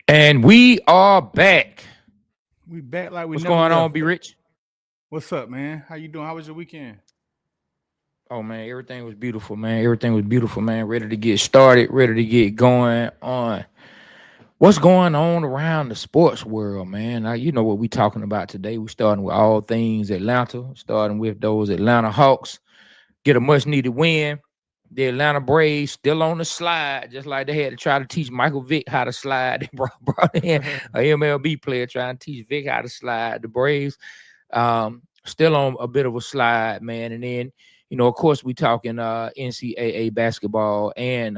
And we are back. We back like we What's never going on, left. Be Rich? What's up, man? How you doing? How was your weekend? Oh man, everything was beautiful, man. Everything was beautiful, man. Ready to get started, ready to get going on. What's going on around the sports world, man? Now, you know what we talking about today. We starting with all things Atlanta, starting with those Atlanta Hawks. Get a much needed win. The Atlanta Braves still on the slide, just like they had to try to teach Michael Vick how to slide. They brought in a MLB player trying to teach Vick how to slide. The Braves still on a bit of a slide, man. And then, of course, we talking NCAA basketball and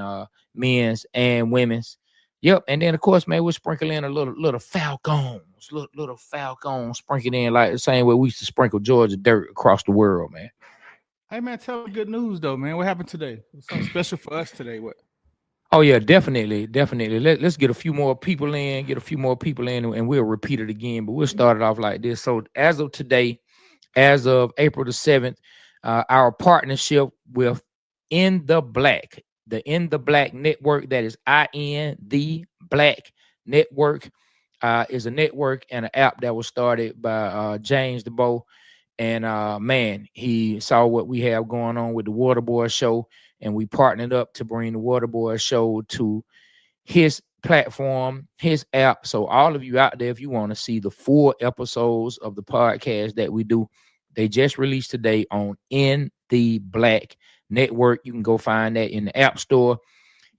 men's and women's. Yep. And then, of course, man, we'll sprinkle in a little Falcons, little Falcons, sprinkle in like the same way we used to sprinkle Georgia dirt across the world, man. Hey, man, tell me good news, though, man. What happened today? Something special for us today. What? Oh, yeah, definitely. Let's get a few more people in, and we'll repeat it again. But we'll start it off like this. So as of today, as of April the 7th, our partnership with In the Black, the In the Black Network, that is IN the Black Network, is a network and an app that was started by James DeBow. And man, he saw what we have going on with the Waterboyz Show, and we partnered up to bring the Waterboyz Show to his platform, his app. So all of you out there, if you want to see the full episodes of the podcast that we do, they just released today on In the Black Network. You can go find that in the App Store,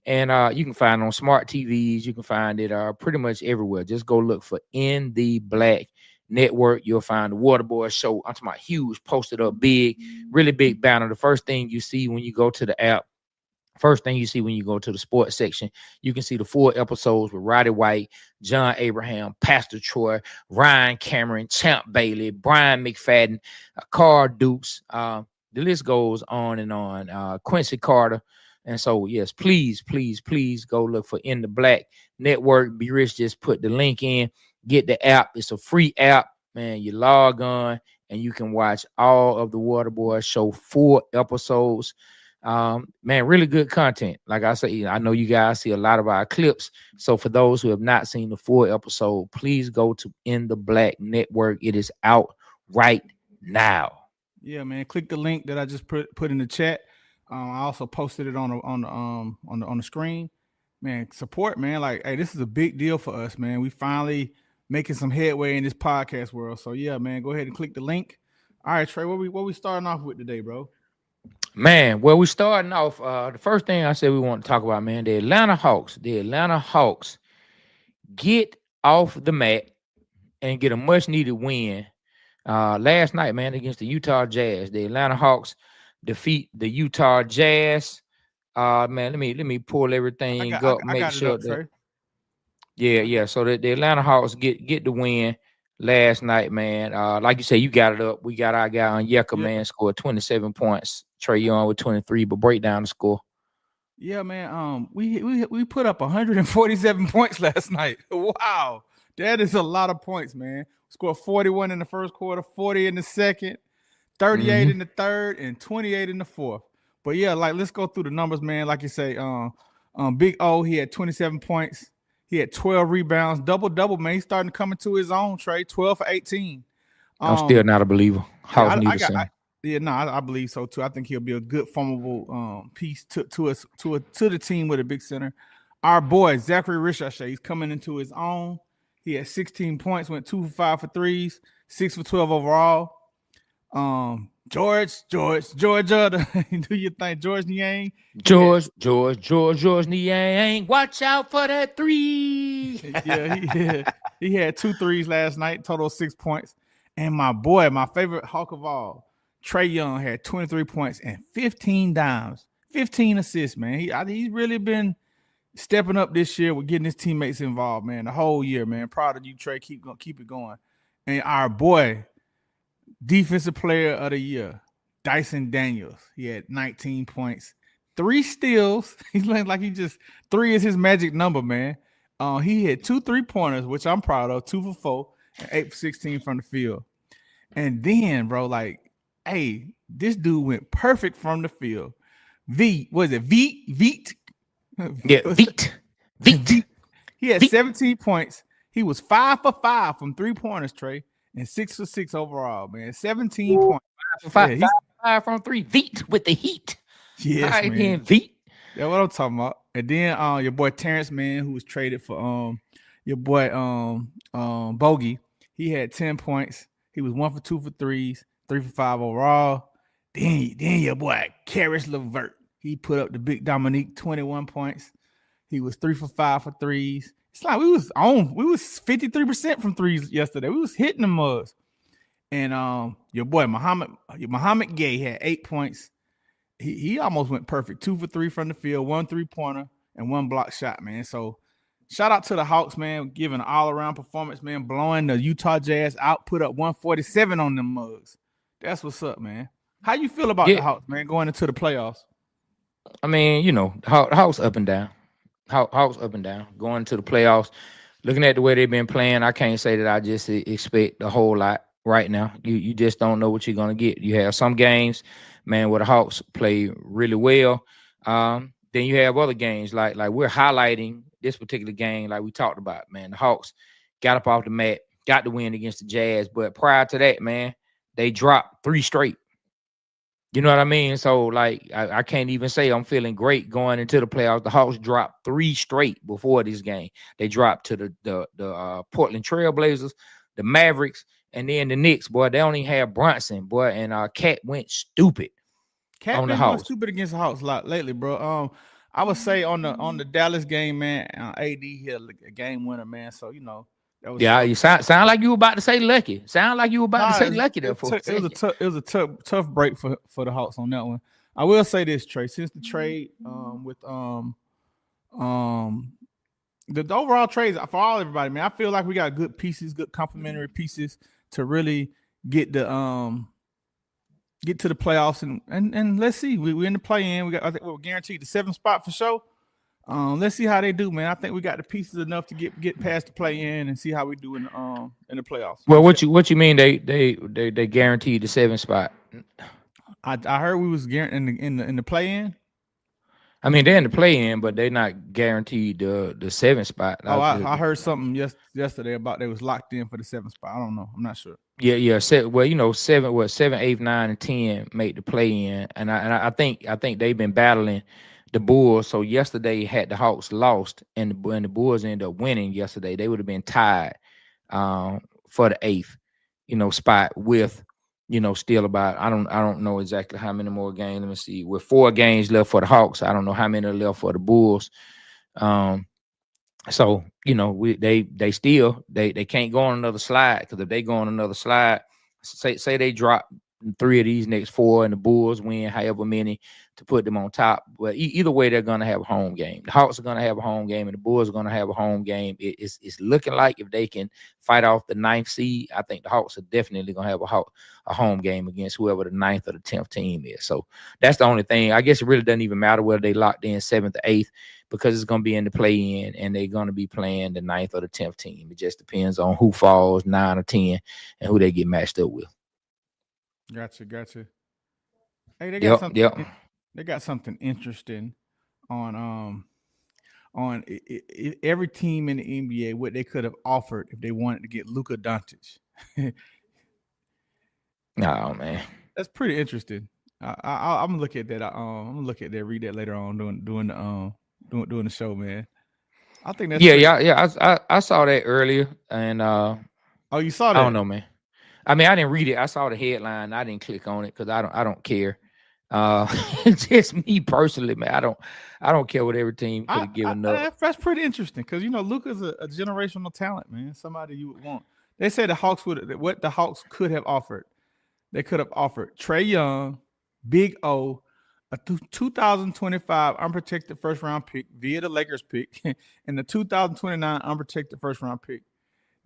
and you can find it on smart TVs. You can find it pretty much everywhere. Just go look for In the Black Network. You'll find the Waterboyz Show. I'm talking about huge, posted up big, really big banner. The first thing you see when you go to the app, first thing you see when you go to the sports section, you can see the full episodes with Roddy White, John Abraham, Pastor Troy, Ryan Cameron, Champ Bailey, Brian McFadden, Carl Dukes. The list goes on and on. Quincy Carter. And so, yes, please go look for In the Black Network. Be Rich just put the link in. Get the app. It's a free app, man. You log on and you can watch all of the Waterboyz Show 4 episodes. Man, really good content. Like I say, I know you guys see a lot of our clips. So for those who have not seen the full episode, please go to In the Black Network. It is out right now. Yeah, man. Click the link that I just put in the chat. I also posted it on the screen. Man, support, man. Like, hey, this is a big deal for us, man. We finally making some headway in this podcast world. So yeah, man, go ahead and click the link. All right, Trey, what we starting off with today, bro? Man, well, we starting off. The first thing I said we want to talk about, man, the Atlanta Hawks get off the mat and get a much needed win last night, man, against the Utah Jazz. The Atlanta Hawks defeat the Utah Jazz. Man, let me pull everything up. Make sure that. Yeah. So the Atlanta Hawks get the win last night, man. Like you said, you got it up. We got our guy on Yeka, man, scored 27 points. Trae Young with 23, but break down the score. Yeah, man. We put up 147 points last night. Wow, that is a lot of points, man. Scored 41 in the first quarter, 40 in the second, 38 in the third, and 28 in the fourth. But yeah, like let's go through the numbers, man. Like you say, Big O, he had 27 points. He had 12 rebounds, double, man. He's starting to come into his own, Trey. 12 for 18. I'm still not a believer. I believe so too. I think he'll be a good formable piece to the team with a big center. Our boy Zachary Ricochet, he's coming into his own. He had 16 points, went 2 for 5 for threes, 6 for 12 overall. Georgia, do you think George Niang? George Niang, watch out for that 3. Yeah, he had 2 threes last night, total of 6 points. And my boy, my favorite Hawk of all, Trae Young, had 23 points and 15 dimes, 15 assists, man. He's really been stepping up this year with getting his teammates involved, man, the whole year, man. Proud of you, Trae. Keep it going. And our boy, Defensive Player of the Year, Dyson Daniels. He had 19 points, 3 steals. He's like he just 3 is his magic number, man. He hit 2 3-pointers, which I'm proud of, 2 for 4, and 8 for 16 from the field. And then, bro, like, hey, this dude went perfect from the field. Veet. Yeah, Veet. He He had 17 points. He was 5 for 5 from 3-pointers, Trey, and 6 for 6 overall, man. 17 points. Five, five, five from three. Veet with the heat. Yes, All right, man. then, Veet. That's what I'm talking about. And then your boy Terrence, man, who was traded for your boy Bogey. He had 10 points. He was 1 for 2 for threes, 3 for 5 overall. Then your boy Karis LeVert. He put up the big Dominique 21 points. He was 3 for 5 for threes. It's like we was 53% from threes yesterday. We was hitting the mugs. And your boy Muhammad Gay had 8 points. He almost went perfect. 2 for 3 from the field, 1 3-pointer, and 1 block shot, man. So shout out to the Hawks, man, giving an all-around performance, man, blowing the Utah Jazz out, put up 147 on them mugs. That's what's up, man. How you feel about the Hawks, man, going into the playoffs? I mean, Hawks up and down. Hawks up and down. Going into the playoffs, looking at the way they've been playing, I can't say that I just expect a whole lot right now. You just don't know what you're going to get. You have some games, man, where the Hawks play really well. Then you have other games like we're highlighting this particular game like we talked about, man. The Hawks got up off the mat, got the win against the Jazz, but prior to that, man, they dropped 3 straight. You know what I mean? So, like, I can't even say I'm feeling great going into the playoffs. The Hawks dropped 3 straight before this game. They dropped to the Portland Trailblazers, the Mavericks, and then the Knicks. Boy, they only had Brunson, boy, and Cat went stupid. Cat been going stupid against the Hawks a lot lately, bro. I would say on the Dallas game, man, AD hit a game winner, man. So you sound like you were about to say lucky. Sound like you were about to say lucky there for it was a tough break for the Hawks on that one. I will say this, Trey, since the trade with the overall trades for everybody, man, I feel like we got good pieces, good complementary pieces to really get to the playoffs and let's see. We're in the play-in. I think we're guaranteed the 7th spot for sure. Let's see how they do, man. I think we got the pieces enough to get past the play-in and see how we do in the playoffs. Well, what you mean they guaranteed the 7th spot? I heard we was guaranteed in the play-in. I mean, they're in the play-in, but they're not guaranteed the 7th spot. I heard something yesterday about they was locked in for the 7th spot. I don't know. I'm not sure. Yeah. 7, 8, 9, and 10 make the play-in, and I think they've been battling the Bulls. So yesterday, had the Hawks lost and the Bulls ended up winning yesterday, they would have been tied for the 8th, spot with, still about I don't know exactly how many more games. Let me see. With 4 games left for the Hawks, I don't know how many are left for the Bulls. So they still they can't go on another slide, because if they go on another slide, say they drop 3 of these next 4 and the Bulls win however many to put them on top. But either way, they're going to have a home game. The Hawks are going to have a home game, and the Bulls are going to have a home game. It's looking like if they can fight off the 9th seed, I think the Hawks are definitely going to have a home game against whoever the 9th or the 10th team is. So that's the only thing. I guess it really doesn't even matter whether they locked in 7th or 8th, because it's going to be in the play-in, and they're going to be playing the 9th or the 10th team. It just depends on who falls 9 or 10 and who they get matched up with. Gotcha. Hey, they got something. They got something interesting on every team in the NBA, what they could have offered if they wanted to get Luka Doncic. No, man, that's pretty interesting. I'm gonna look at that. I'm gonna look at that. Read that later on doing the show, man. I think that's I saw that earlier, and oh, you saw that? I don't know, man. I mean, I didn't read it. I saw the headline. I didn't click on it because I don't care. Just me personally, man. I don't care what every team could have given up. That's pretty interesting because Luka's a generational talent, man. Somebody you would want. They said the Hawks what the Hawks could have offered. They could have offered Trae Young, Big O, a 2025 unprotected first-round pick via the Lakers pick, and the 2029 unprotected first-round pick.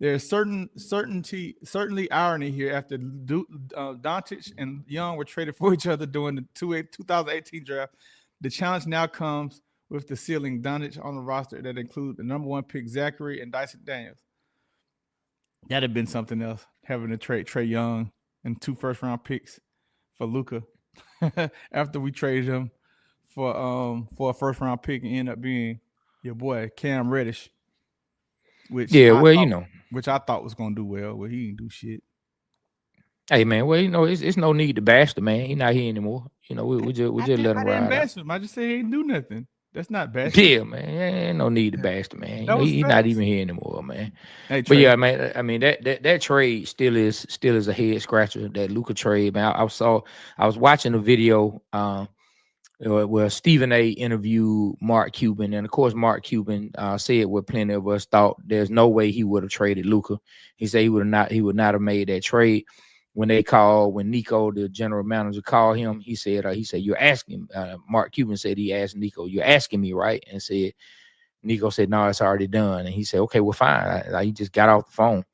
There's certainly irony here after Doncic and Young were traded for each other during the 2018 draft. The challenge now comes with the ceiling Doncic on the roster that include the number 1 pick Zachary and Dyson Daniels. That'd have been something else, having to trade Trae Young and 2 first-round picks for Luka after we traded him for a first-round pick and end up being your boy Cam Reddish. which Yeah, I well, thought was gonna do well. Well, he didn't do shit. hey man, well, it's no need to bash the man. He's not here anymore. We just let him I didn't ride out. bash him. I just said he didn't do nothing. That's not bashing. Yeah, man, ain't no need to bash the man. That was He's not facts. even here anymore, man. Hey But Trey, yeah, man, I mean that trade still is a head scratcher. That Luka trade, man. I was watching a video. Where Stephen A. interviewed Mark Cuban, and of course Mark Cuban said what plenty of us thought. There's no way he would have traded Luka. He said he would not have made that trade. When Nico, the general manager, called him, he said you're asking. Mark Cuban said he asked Nico, you're asking me, right? And said Nico said no, it's already done. And he said okay, well fine. He just got off the phone.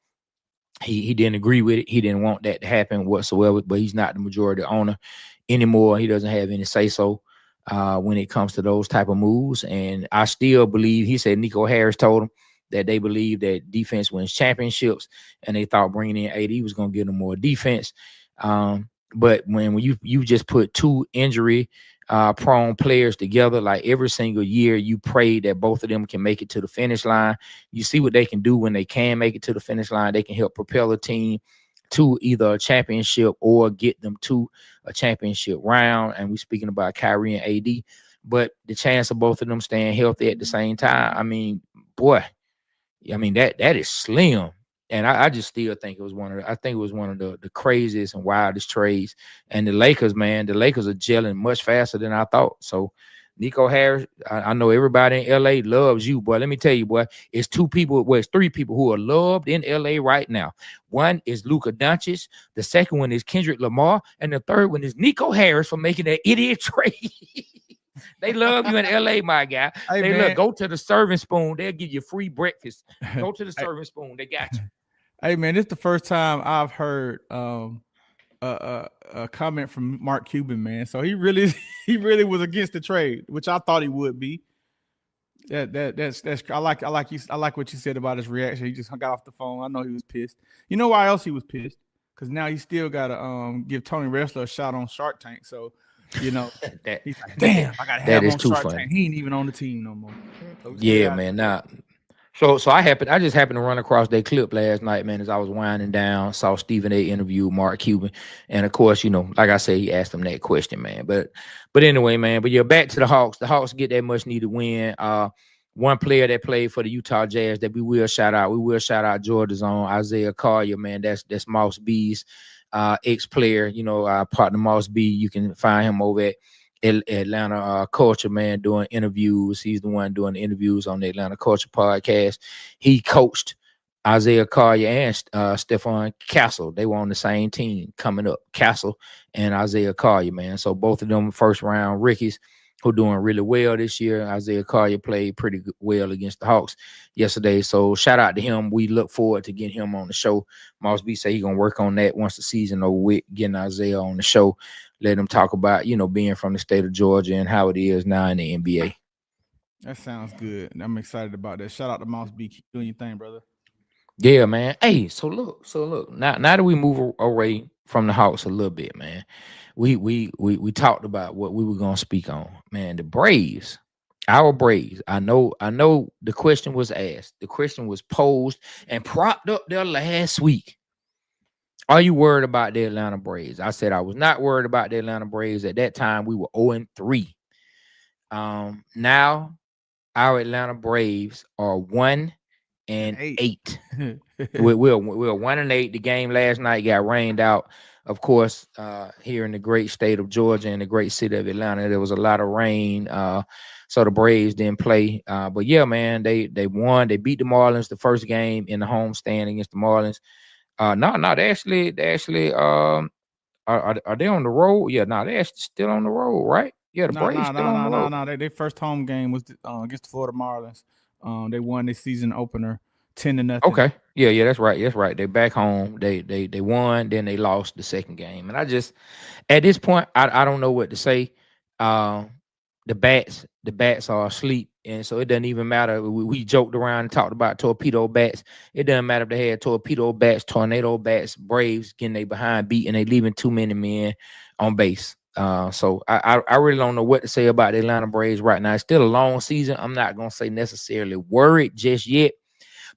He didn't agree with it. He didn't want that to happen whatsoever. But he's not the majority owner anymore. He doesn't have any say so when it comes to those type of moves. And I still believe, he said Nico Harris told him that they believe that defense wins championships, and they thought bringing in AD was going to give them more defense. But when you just put two injury prone players together, like every single year, you pray that both of them can make it to the finish line. You see what they can do when they can make it to the finish line. They can help propel a team to either a championship or get them to a championship round. And we're speaking about Kyrie and AD. But the chance of both of them staying healthy at the same time, I mean, boy, that is slim. And I just still think it was one of the craziest and wildest trades. And the Lakers, man, are gelling much faster than I thought. So Nico Harris, I know everybody in LA loves you, boy. Let me tell you, boy, it's three people who are loved in LA right now. One is Luka Doncic, the second one is Kendrick Lamar, and the third one is Nico Harris for making that idiot trade. They love you in LA, my guy. Hey, go to the serving spoon. They'll give you free breakfast. Go to the serving spoon. They got you. Hey man, this is the first time I've heard a comment from Mark Cuban, man. So he really was against the trade, which I thought he would be. That's I like what you said about his reaction. He just got off the phone. I know he was pissed. You know why else he was pissed? Because now he still got to give Tony Wrestler a shot on Shark Tank. So he's like, damn, I got to have him on Shark Tank. He ain't even on the team no more. So yeah, man. Nah. So I just happened to run across that clip last night, man, as I was winding down, saw Stephen A. interview Mark Cuban. And of course, like I said, he asked him that question, man. But anyway, man, back to the Hawks. The Hawks get that much needed win. One player that played for the Utah Jazz that we will shout out. We will shout out Georgia's own Isaiah Collier, man. That's Moss B's ex-player, our partner Moss B. You can find him over at Atlanta Culture, man, doing interviews. He's the one doing the interviews on the Atlanta Culture podcast. He coached Isaiah Collier and Stephon Castle. They were on the same team coming up, Castle and Isaiah Collier, man. So both of them first round rookies who doing really well this year. Isaiah Collier played pretty well against the Hawks yesterday. So shout out to him. We look forward to getting him on the show. Moss B say he's going to work on that once the season over with, getting Isaiah on the show. Let him talk about, being from the state of Georgia and how it is now in the NBA. That sounds good. I'm excited about that. Shout out to Mouse B. Keep doing your thing, brother. Yeah, man. Hey, so look. Now that we move away from the Hawks a little bit, man, we talked about what we were gonna speak on. Man, the Braves, our Braves. I know the question was asked. The question was posed and propped up there last week. Are you worried about the Atlanta Braves? I said I was not worried about the Atlanta Braves. At that time, we were 0-3. Now our Atlanta Braves are 1-8. We're 1-8. The game last night got rained out. Of course, here in the great state of Georgia and the great city of Atlanta, there was a lot of rain. So the Braves didn't play. But yeah, man, they won. They beat the Marlins the first game in the homestand against the Marlins. No, they actually are they on the road? Yeah, no, they're still on the road, right? Yeah, the Braves still on the road. No. Their first home game was against the Florida Marlins. They won their season opener 10-0. Okay, yeah, that's right. They're back home. They won, then they lost the second game, and I just at this point I don't know what to say. The bats are asleep, and so it doesn't even matter. We joked around and talked about torpedo bats. It doesn't matter if they had torpedo bats, tornado bats, Braves getting they behind beat, and they leaving too many men on base. So I really don't know what to say about the Atlanta Braves right now. It's still a long season. I'm not gonna say necessarily worried just yet,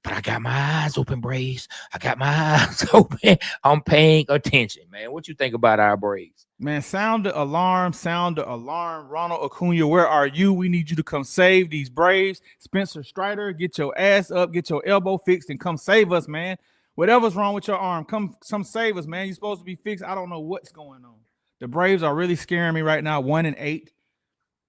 but I got my eyes open, Braves. I got my eyes open. I'm paying attention, man. What you think about our Braves? Man, sound the alarm, sound the alarm. Ronald Acuna, where are you? We need you to come save these Braves. Spencer Strider, get your ass up, get your elbow fixed, and come save us, man. Whatever's wrong with your arm, come save us, man. You're supposed to be fixed. I don't know what's going on. The Braves are really scaring me right now, 1-8.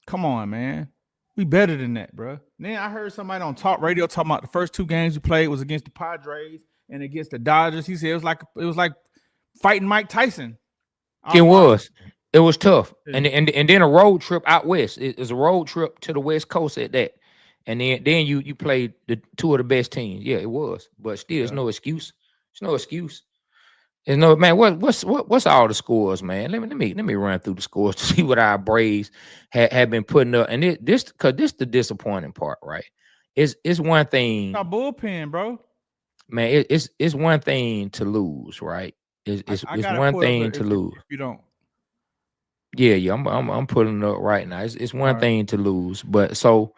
Come on, man. We better than that, bro. Then I heard somebody on talk radio talking about the first 2 games we played was against the Padres and against the Dodgers. He said it was like fighting Mike Tyson. It was tough, and then a road trip out west. It was a road trip to the West Coast at that, and then you played the 2 of the best teams. Yeah, it was, but still, it's no excuse. It's no excuse. There's no, man. What's all the scores, man? Let me run through the scores to see what our Braves have been putting up, and this the disappointing part, right? It's one thing. Our bullpen, bro. Man, it's one thing to lose, right? It's one thing to lose. If you don't. Yeah, I'm pulling it up right now. It's one thing to lose, but so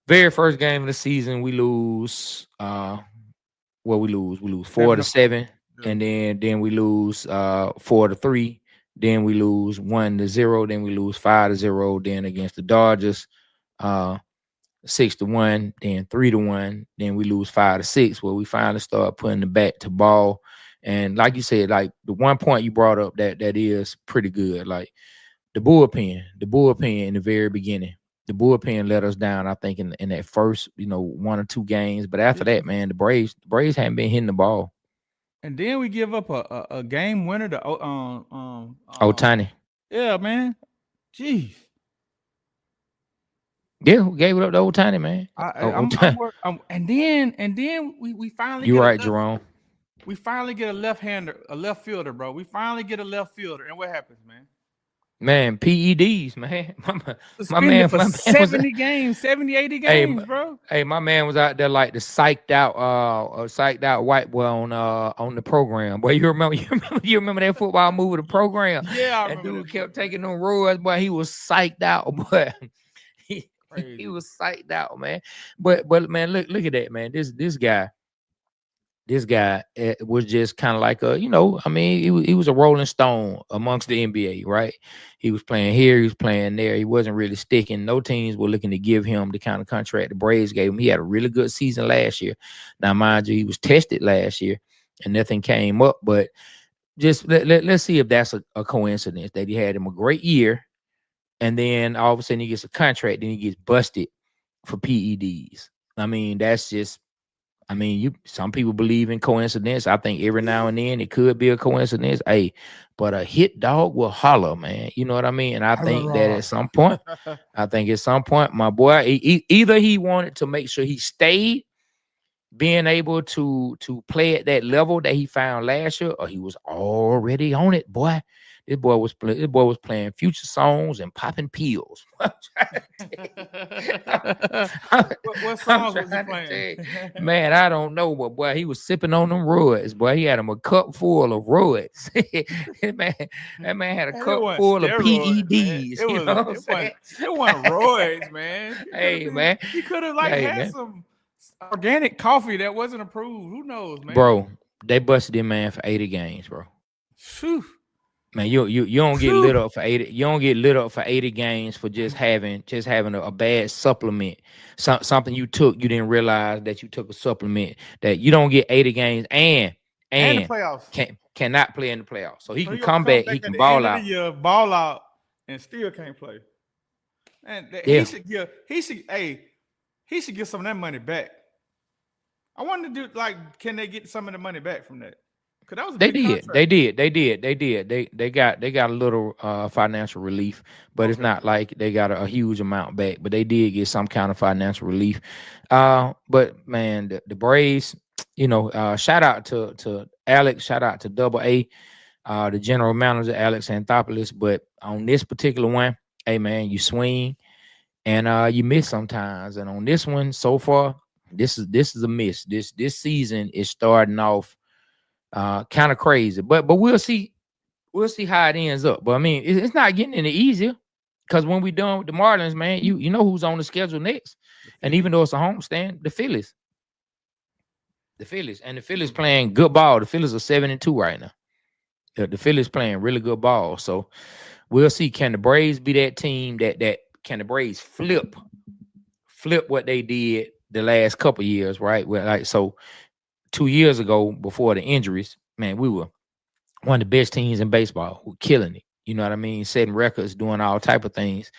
very first game of the season we lose. We lose 4-7, and then we lose 4-3. Then we lose 1-0. Then we lose 5-0. Then against the Dodgers, 6-1. Then 3-1. Then we lose 5-6. Where we finally start putting the bat to ball. And like you said, like the one point you brought up that is pretty good. Like the bullpen in the very beginning, the bullpen let us down, I think, in that first, 1 or 2 games. But after that, man, the Braves haven't been hitting the ball. And then we give up a game winner to Ohtani. Yeah, man. Jeez. Yeah, who gave it up to Ohtani, man? And then we finally. You're right, Jerome. We finally get a left fielder, bro. We finally get a left fielder, and what happens, man? Man, PEDs, man. My man for 70 games, 70, 80 games, bro. Hey, my man was out there like the psyched out white boy on the program. Boy, you remember that football movie, the program? Yeah, that dude kept taking them roids, boy. He was psyched out, but he was psyched out, man. But man, look at that, man. This guy was just kind of like he was a rolling stone amongst the NBA, right? He was playing here, he was playing there. He wasn't really sticking. No teams were looking to give him the kind of contract the Braves gave him. He had a really good season last year. Now, mind you, he was tested last year and nothing came up. But just let's see if that's a coincidence that he had him a great year, and then all of a sudden he gets a contract, then he gets busted for PEDs. I mean, that's just. Some people believe in coincidence. I think every now and then it could be a coincidence. Hey, but a hit dog will holler, man. You know what I mean? And I think that at some point, my boy, either he wanted to make sure he stayed being able to play at that level that he found last year, or he was already on it, boy. This boy was playing future songs and popping pills. What songs was he playing? Man, I don't know, but boy, he was sipping on them roids. Boy, he had him a cup full of roids. That man had a cup full of PEDs. It wasn't roids, man. Hey, man, he could have had some organic coffee that wasn't approved. Who knows, man? Bro, they busted him, man, for 80 games, bro. Whew. Man, you don't get lit up for 80. You don't get lit up for 80 games for just having a bad supplement. Something you took, you didn't realize that you took a supplement. That you don't get 80 games and the playoffs cannot play in the playoffs. So he can come back, he can ball out. Ball out and still can't play. And he should get some of that money back. I wanted to do can they get some of the money back from that? That was They got a little financial relief, but it's not like they got a huge amount back. But they did get some kind of financial relief. But man, the Braves, shout out to Alex, shout out to Double A, the general manager Alex Anthopoulos. But on this particular one, hey man, you swing and you miss sometimes. And on this one, so far, this is a miss. This season is starting off kind of crazy, but we'll see how it ends up. But I mean, it's not getting any easier, because when we done with the Marlins, man, you know who's on the schedule next. And even though it's a homestand, the Phillies. The Phillies. And the Phillies playing good ball. The Phillies are 7-2 right now. The Phillies playing really good ball. So we'll see. Can the Braves be that team that can the Braves flip what they did the last couple years, right? Well, like so 2 years ago before the injuries, man, we were one of the best teams in baseball. We're killing it. You know what I mean? Setting records, doing all type of things.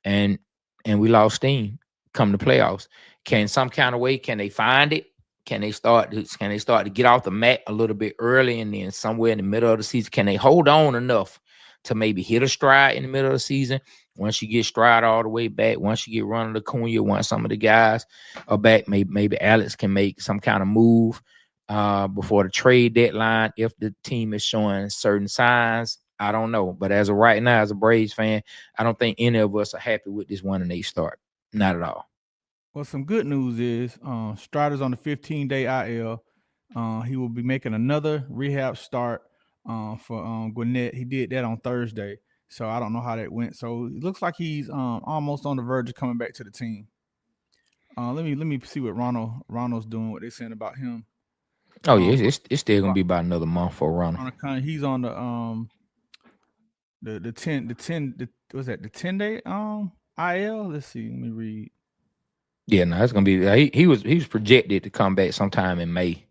And we lost steam come the playoffs. Can some kind of way, can they find it? Can they start to get off the mat a little bit early, and then somewhere in the middle of the season, can they hold on enough to maybe hit a stride in the middle of the season? Once you get stride all the way back, once you get Ronald Acuna, once some of the guys are back, maybe Alex can make some kind of move before the trade deadline if the team is showing certain signs. I don't know. But as of right now, as a Braves fan, I don't think any of us are happy with this 1-8 start. Not at all. Well, some good news is Strider's on the 15-day IL. He will be making another rehab start for Gwinnett. He did that on Thursday, so I don't know how that went. So it looks like he's almost on the verge of coming back to the team. Let me see what Ronald's doing. What they're saying about him. Oh yeah, it's still gonna be about another month for Ronald. He's on the 10-day IL. Let's see. Let me read. Yeah, no, it's gonna be. He was projected to come back sometime in May.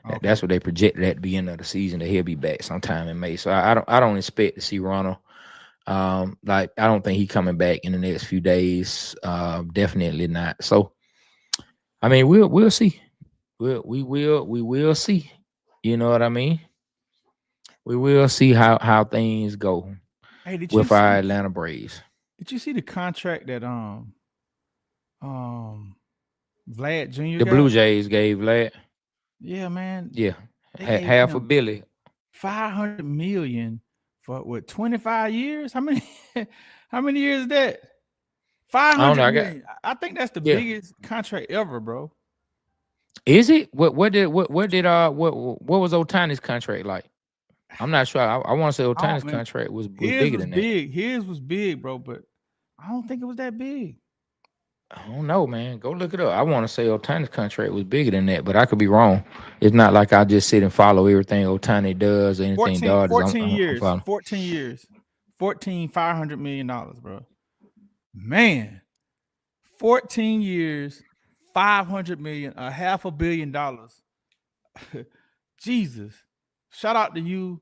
Okay. That's what they projected at the beginning of the season, that he'll be back sometime in May. So I don't expect to see Ronald. Like I don't think he's coming back in the next few days. Definitely not. So I mean, we'll see. We will see. You know what I mean? We will see how things go with our Atlanta Braves. Did you see the contract that Vlad Jr. The Blue Jays gave Vlad? Yeah, man. Yeah, half a billion. $500 million for what? 25 years? How many? How many years is that? 500 million. I think that's the biggest contract ever, bro. Is it? What was Ohtani's contract like? I'm not sure. I want to say Ohtani's contract was bigger than that. His was big, bro, but I don't think it was that big. I don't know, man. Go look it up. I want to say Ohtani's contract was bigger than that, but I could be wrong. It's not like I just sit and follow everything Ohtani does or anything. 14 years. 14 years. $500 million, bro. Man. 14 years, $500 million, $500 million. Jesus. Shout out to you,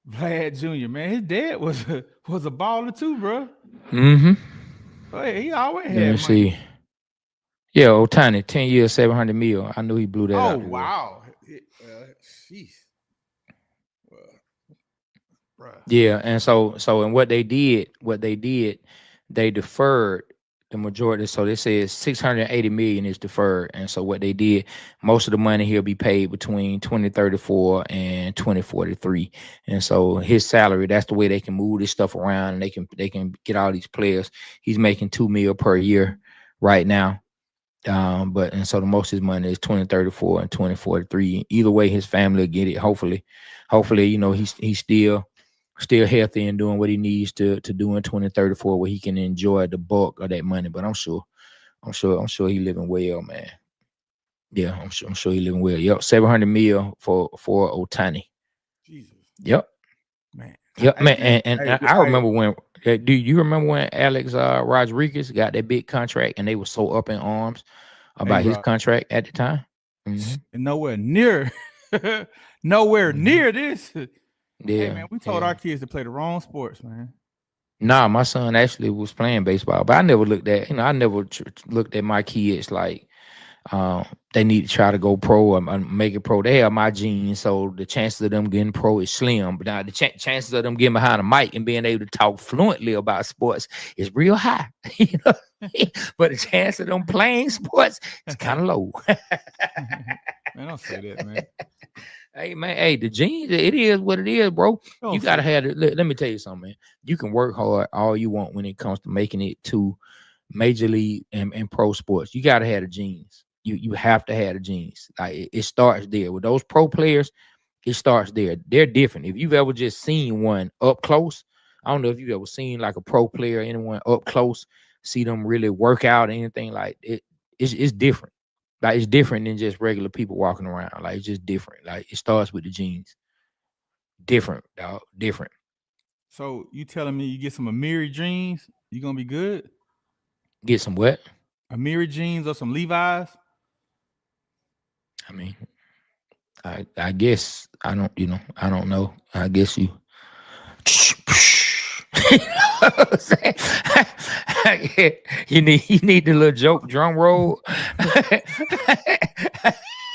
Vlad Jr., man. His dad was a baller too, bro. Mm-hmm. He always had money. See. Yeah, Ohtani, 10 years, $700 million. I knew he blew that out. Oh, wow. Jeez. Yeah, and so what they did, they deferred the majority. So they said $680 million is deferred. And so what they did, most of the money he'll be paid between 2034 and 2043. And so his salary, that's the way they can move this stuff around, and they can get all these players. He's making $2 million per year right now. And so the most of his money is 2034 and 2043. Either way, his family will get it. Hopefully, you know, he's still healthy and doing what he needs to do in 2034, where he can enjoy the bulk of that money. But I'm sure he living well, man. Yeah, I'm sure he living well. Yep, $700 million for Ohtani. Jesus. Yep. Man. Yep, man. And I remember when. Do you remember when Alex Rodriguez got that big contract, and they were so up in arms about his contract at the time? Mm-hmm. And nowhere near this. Yeah, hey, man, we told our kids to play the wrong sports, man. Nah, my son actually was playing baseball, but I never looked at, I never looked at my kids like they need to try to go pro or make it pro. They have my genes, so the chances of them getting pro is slim. But now the chances of them getting behind a mic and being able to talk fluently about sports is real high. You know? But the chance of them playing sports is kind of low. Man, don't say that, man. Hey, man, the genes, it is what it is, bro. You got to have it. Let me tell you something, man. You can work hard all you want when it comes to making it to major league and pro sports. You got to have the genes. You have to have the genes. Like it starts there. With those pro players, it starts there. They're different. If you've ever just seen one up close, I don't know if you've ever seen like a pro player, anyone up close, see them really work out or anything like it. It's different. Like it's different than just regular people walking around. Like it's just different. Like it starts with the genes. Different, dog. Different. So you telling me you get some Amiri jeans, you gonna be good? Get some what? Amiri jeans or some Levi's? I mean, I guess I don't. I don't know. I guess you. You know what I'm saying? You need the little joke drum roll.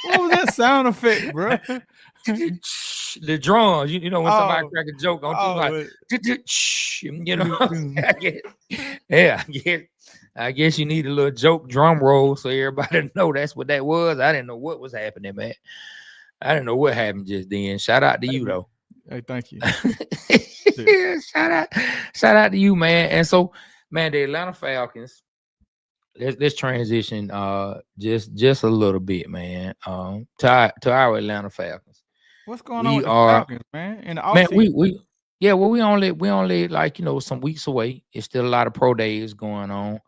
What was that sound effect, bro? The drums, you know when somebody Oh, crack a joke on you like, oh, you know, I guess, yeah, I guess you need a little joke drum roll so everybody know that's what that was. I didn't know what was happening, man. I didn't know what happened just then. Shout out to you though. Hey, thank you. Yeah, shout out to you, man. And so, man, the Atlanta Falcons. Let's transition just a little bit, man. To our Atlanta Falcons. What's going on We with the are Falcons, man? In the man, offseason? we yeah, well, we only like some weeks away. It's still a lot of pro days going on.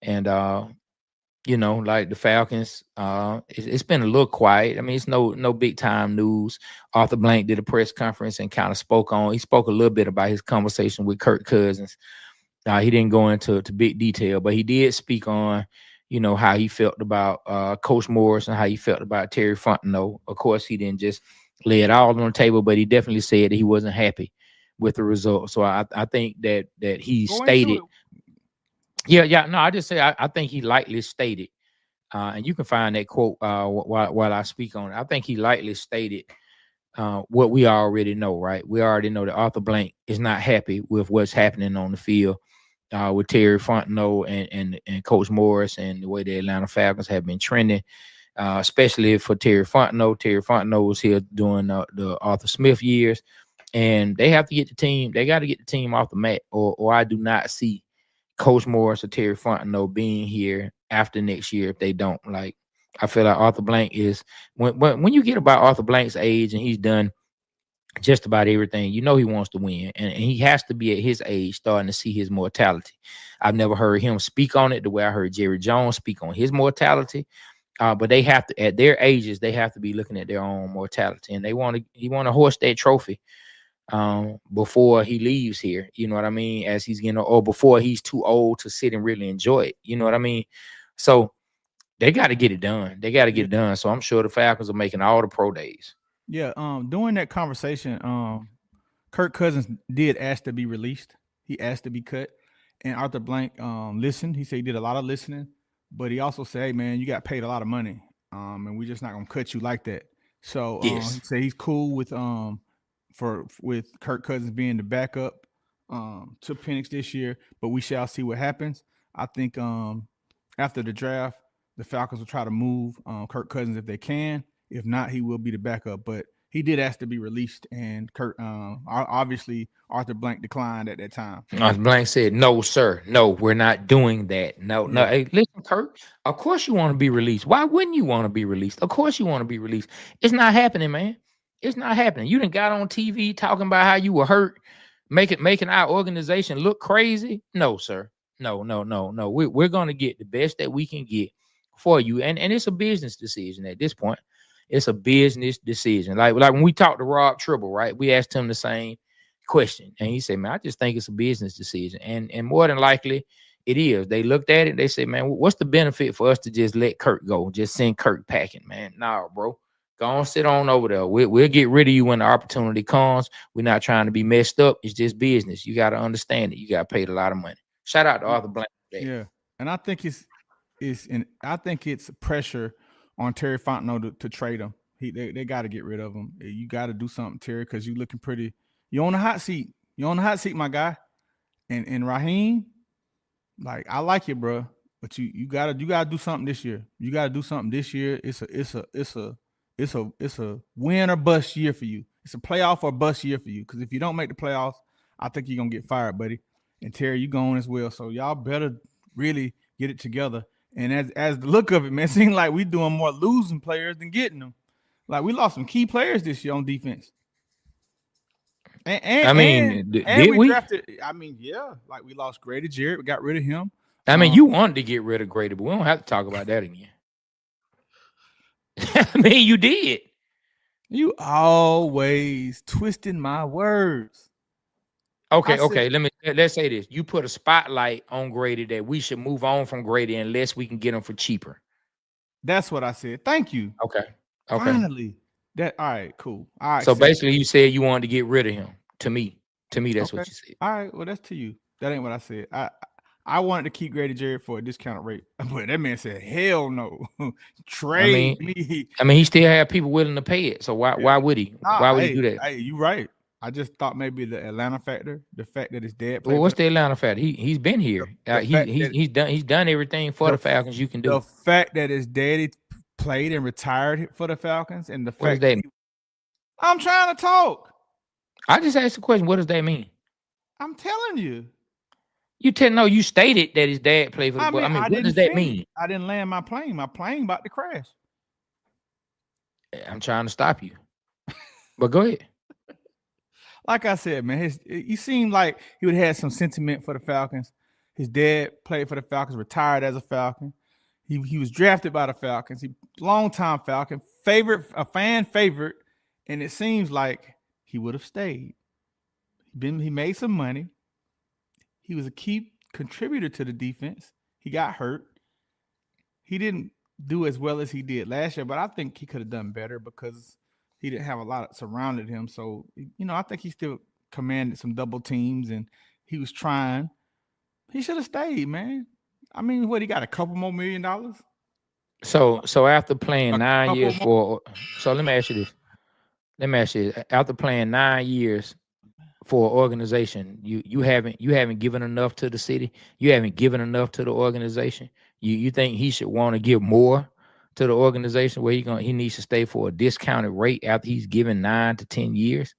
And like the Falcons, it's been a little quiet. I mean, it's no big time news. Arthur Blank did a press conference and kind of spoke a little bit about his conversation with Kirk Cousins. He didn't go into big detail, but he did speak on, how he felt about Coach Morris and how he felt about Terry Fontenot. Of course, he didn't just lay it all on the table, but he definitely said that he wasn't happy with the result. So I think that he stated. Yeah. No, I just say I think he lightly stated, and you can find that quote while I speak on it. I think he lightly stated what we already know, right? We already know that Arthur Blank is not happy with what's happening on the field with Terry Fontenot and Coach Morris and the way the Atlanta Falcons have been trending, especially for Terry Fontenot. Terry Fontenot was here during the Arthur Smith years, and they have to get the team. They got to get the team off the mat, or I do not see Coach Morris or Terry Fontenot being here after next year if they don't. Like, I feel like Arthur Blank is when you get about Arthur Blank's age and he's done just about everything, he wants to win, and he has to be at his age starting to see his mortality. I've never heard him speak on it the way I heard Jerry Jones speak on his mortality. But they have to, at their ages, they have to be looking at their own mortality, and he want to hoist that trophy before he leaves here. You know what I mean? As he's getting, or before he's too old to sit and really enjoy it. You know what I mean? So they got to get it done. They got to get it done. So I'm sure the Falcons are making all the pro days. Yeah. During that conversation, Kirk Cousins did ask to be released. He asked to be cut, and Arthur Blank listened. He said he did a lot of listening, but he also said, "Hey, man, you got paid a lot of money, and we're just not gonna cut you like that." So he said he's cool with with Kirk Cousins being the backup to Penix this year, but we shall see what happens. I think after the draft, the Falcons will try to move Kirk Cousins if they can. If not, he will be the backup. But he did ask to be released, and Kirk obviously Arthur Blank declined at that time. Arthur Blank said, "No, sir. No, we're not doing that. No. Hey, listen, Kirk. Of course you want to be released. Why wouldn't you want to be released? Of course you want to be released. It's not happening, man. It's not happening. You done got on TV talking about how you were hurt, making our organization look crazy. No, sir. No. We're gonna get the best that we can get for you, and it's a business decision at this point. It's a business decision. Like when we talked to Rob Tribble, right? We asked him the same question, and he said, "Man, I just think it's a business decision," and more than likely it is. They looked at it, they said, "Man, what's the benefit for us to just let Kirk go, just send Kirk packing, man? Nah, bro, go on, sit on over there. We'll get rid of you when the opportunity comes. We're not trying to be messed up. It's just business. You got to understand it. You got paid a lot of money." Shout out to Arthur Blank. Yeah, and I think it's pressure on Terry Fontenot to trade him. They got to get rid of him. You got to do something, Terry, because you're looking pretty. You're on the hot seat. You're on the hot seat, my guy. And Raheem, like, I like you, bro, but you gotta do something this year. You gotta do something this year. It's a win or bust year for you. It's a playoff or bust year for you. Because if you don't make the playoffs, I think you're gonna get fired, buddy. And Terry, you going as well. So y'all better really get it together. And as the look of it, man, it seems like we doing more losing players than getting them. Like, we lost some key players this year on defense. And did we drafted? I mean, yeah, like we lost Grady Jarrett. We got rid of him. I mean, you wanted to get rid of Grady, but we don't have to talk about that again. I mean, you did. You always twisting my words. I Okay, said okay. Let's say this. You put a spotlight on Grady that we should move on from Grady unless we can get him for cheaper. that's what I said. Thank you. Okay. Okay. Finally. That all right, cool. I So accept. basically you said you wanted to get rid of him. To me. To me, that's Okay. what you said. All right. Well, that's to you. That ain't what I said. I wanted to keep Grady Jarrett for a discounted rate, but that man said, "Hell no, I trade mean, me." he still had people willing to pay it. So Yeah. why would he? Why Nah, would he do that? hey, you right. I just thought maybe the Atlanta factor, the fact that his dad Well, played for what's the Atlanta fact? He's been here. the fact that He's done everything for the Falcons you can the do. fact that his daddy played and retired for the Falcons, and the What does fact that that mean? I'm trying to talk. I just asked the question, what does that mean? I'm telling you. You stated that his dad played for the I boy. mean, I mean, I what didn't does that finish. mean? I didn't land my plane. My plane about to crash. I'm trying to stop you. But go ahead. Like I said, man, he seemed like he would have had some sentiment for the Falcons. His dad played for the Falcons, retired as a Falcon. He was drafted by the Falcons. He longtime Falcon, a fan favorite, and it seems like he would have stayed. He made some money. He was a key contributor to the defense. He got hurt. He didn't do as well as he did last year, but I think he could have done better because he didn't have a lot surrounded him. So, I think he still commanded some double teams and he was trying. He should have stayed, man. I mean, what, he got a couple more $1 million? So after playing A 9 years couple more. so let me ask you this. After playing 9 years for an organization, you haven't given enough to the city. You haven't given enough to the organization. You think he should want to give more to the organization where he needs to stay for a discounted rate after he's given 9 to 10 years?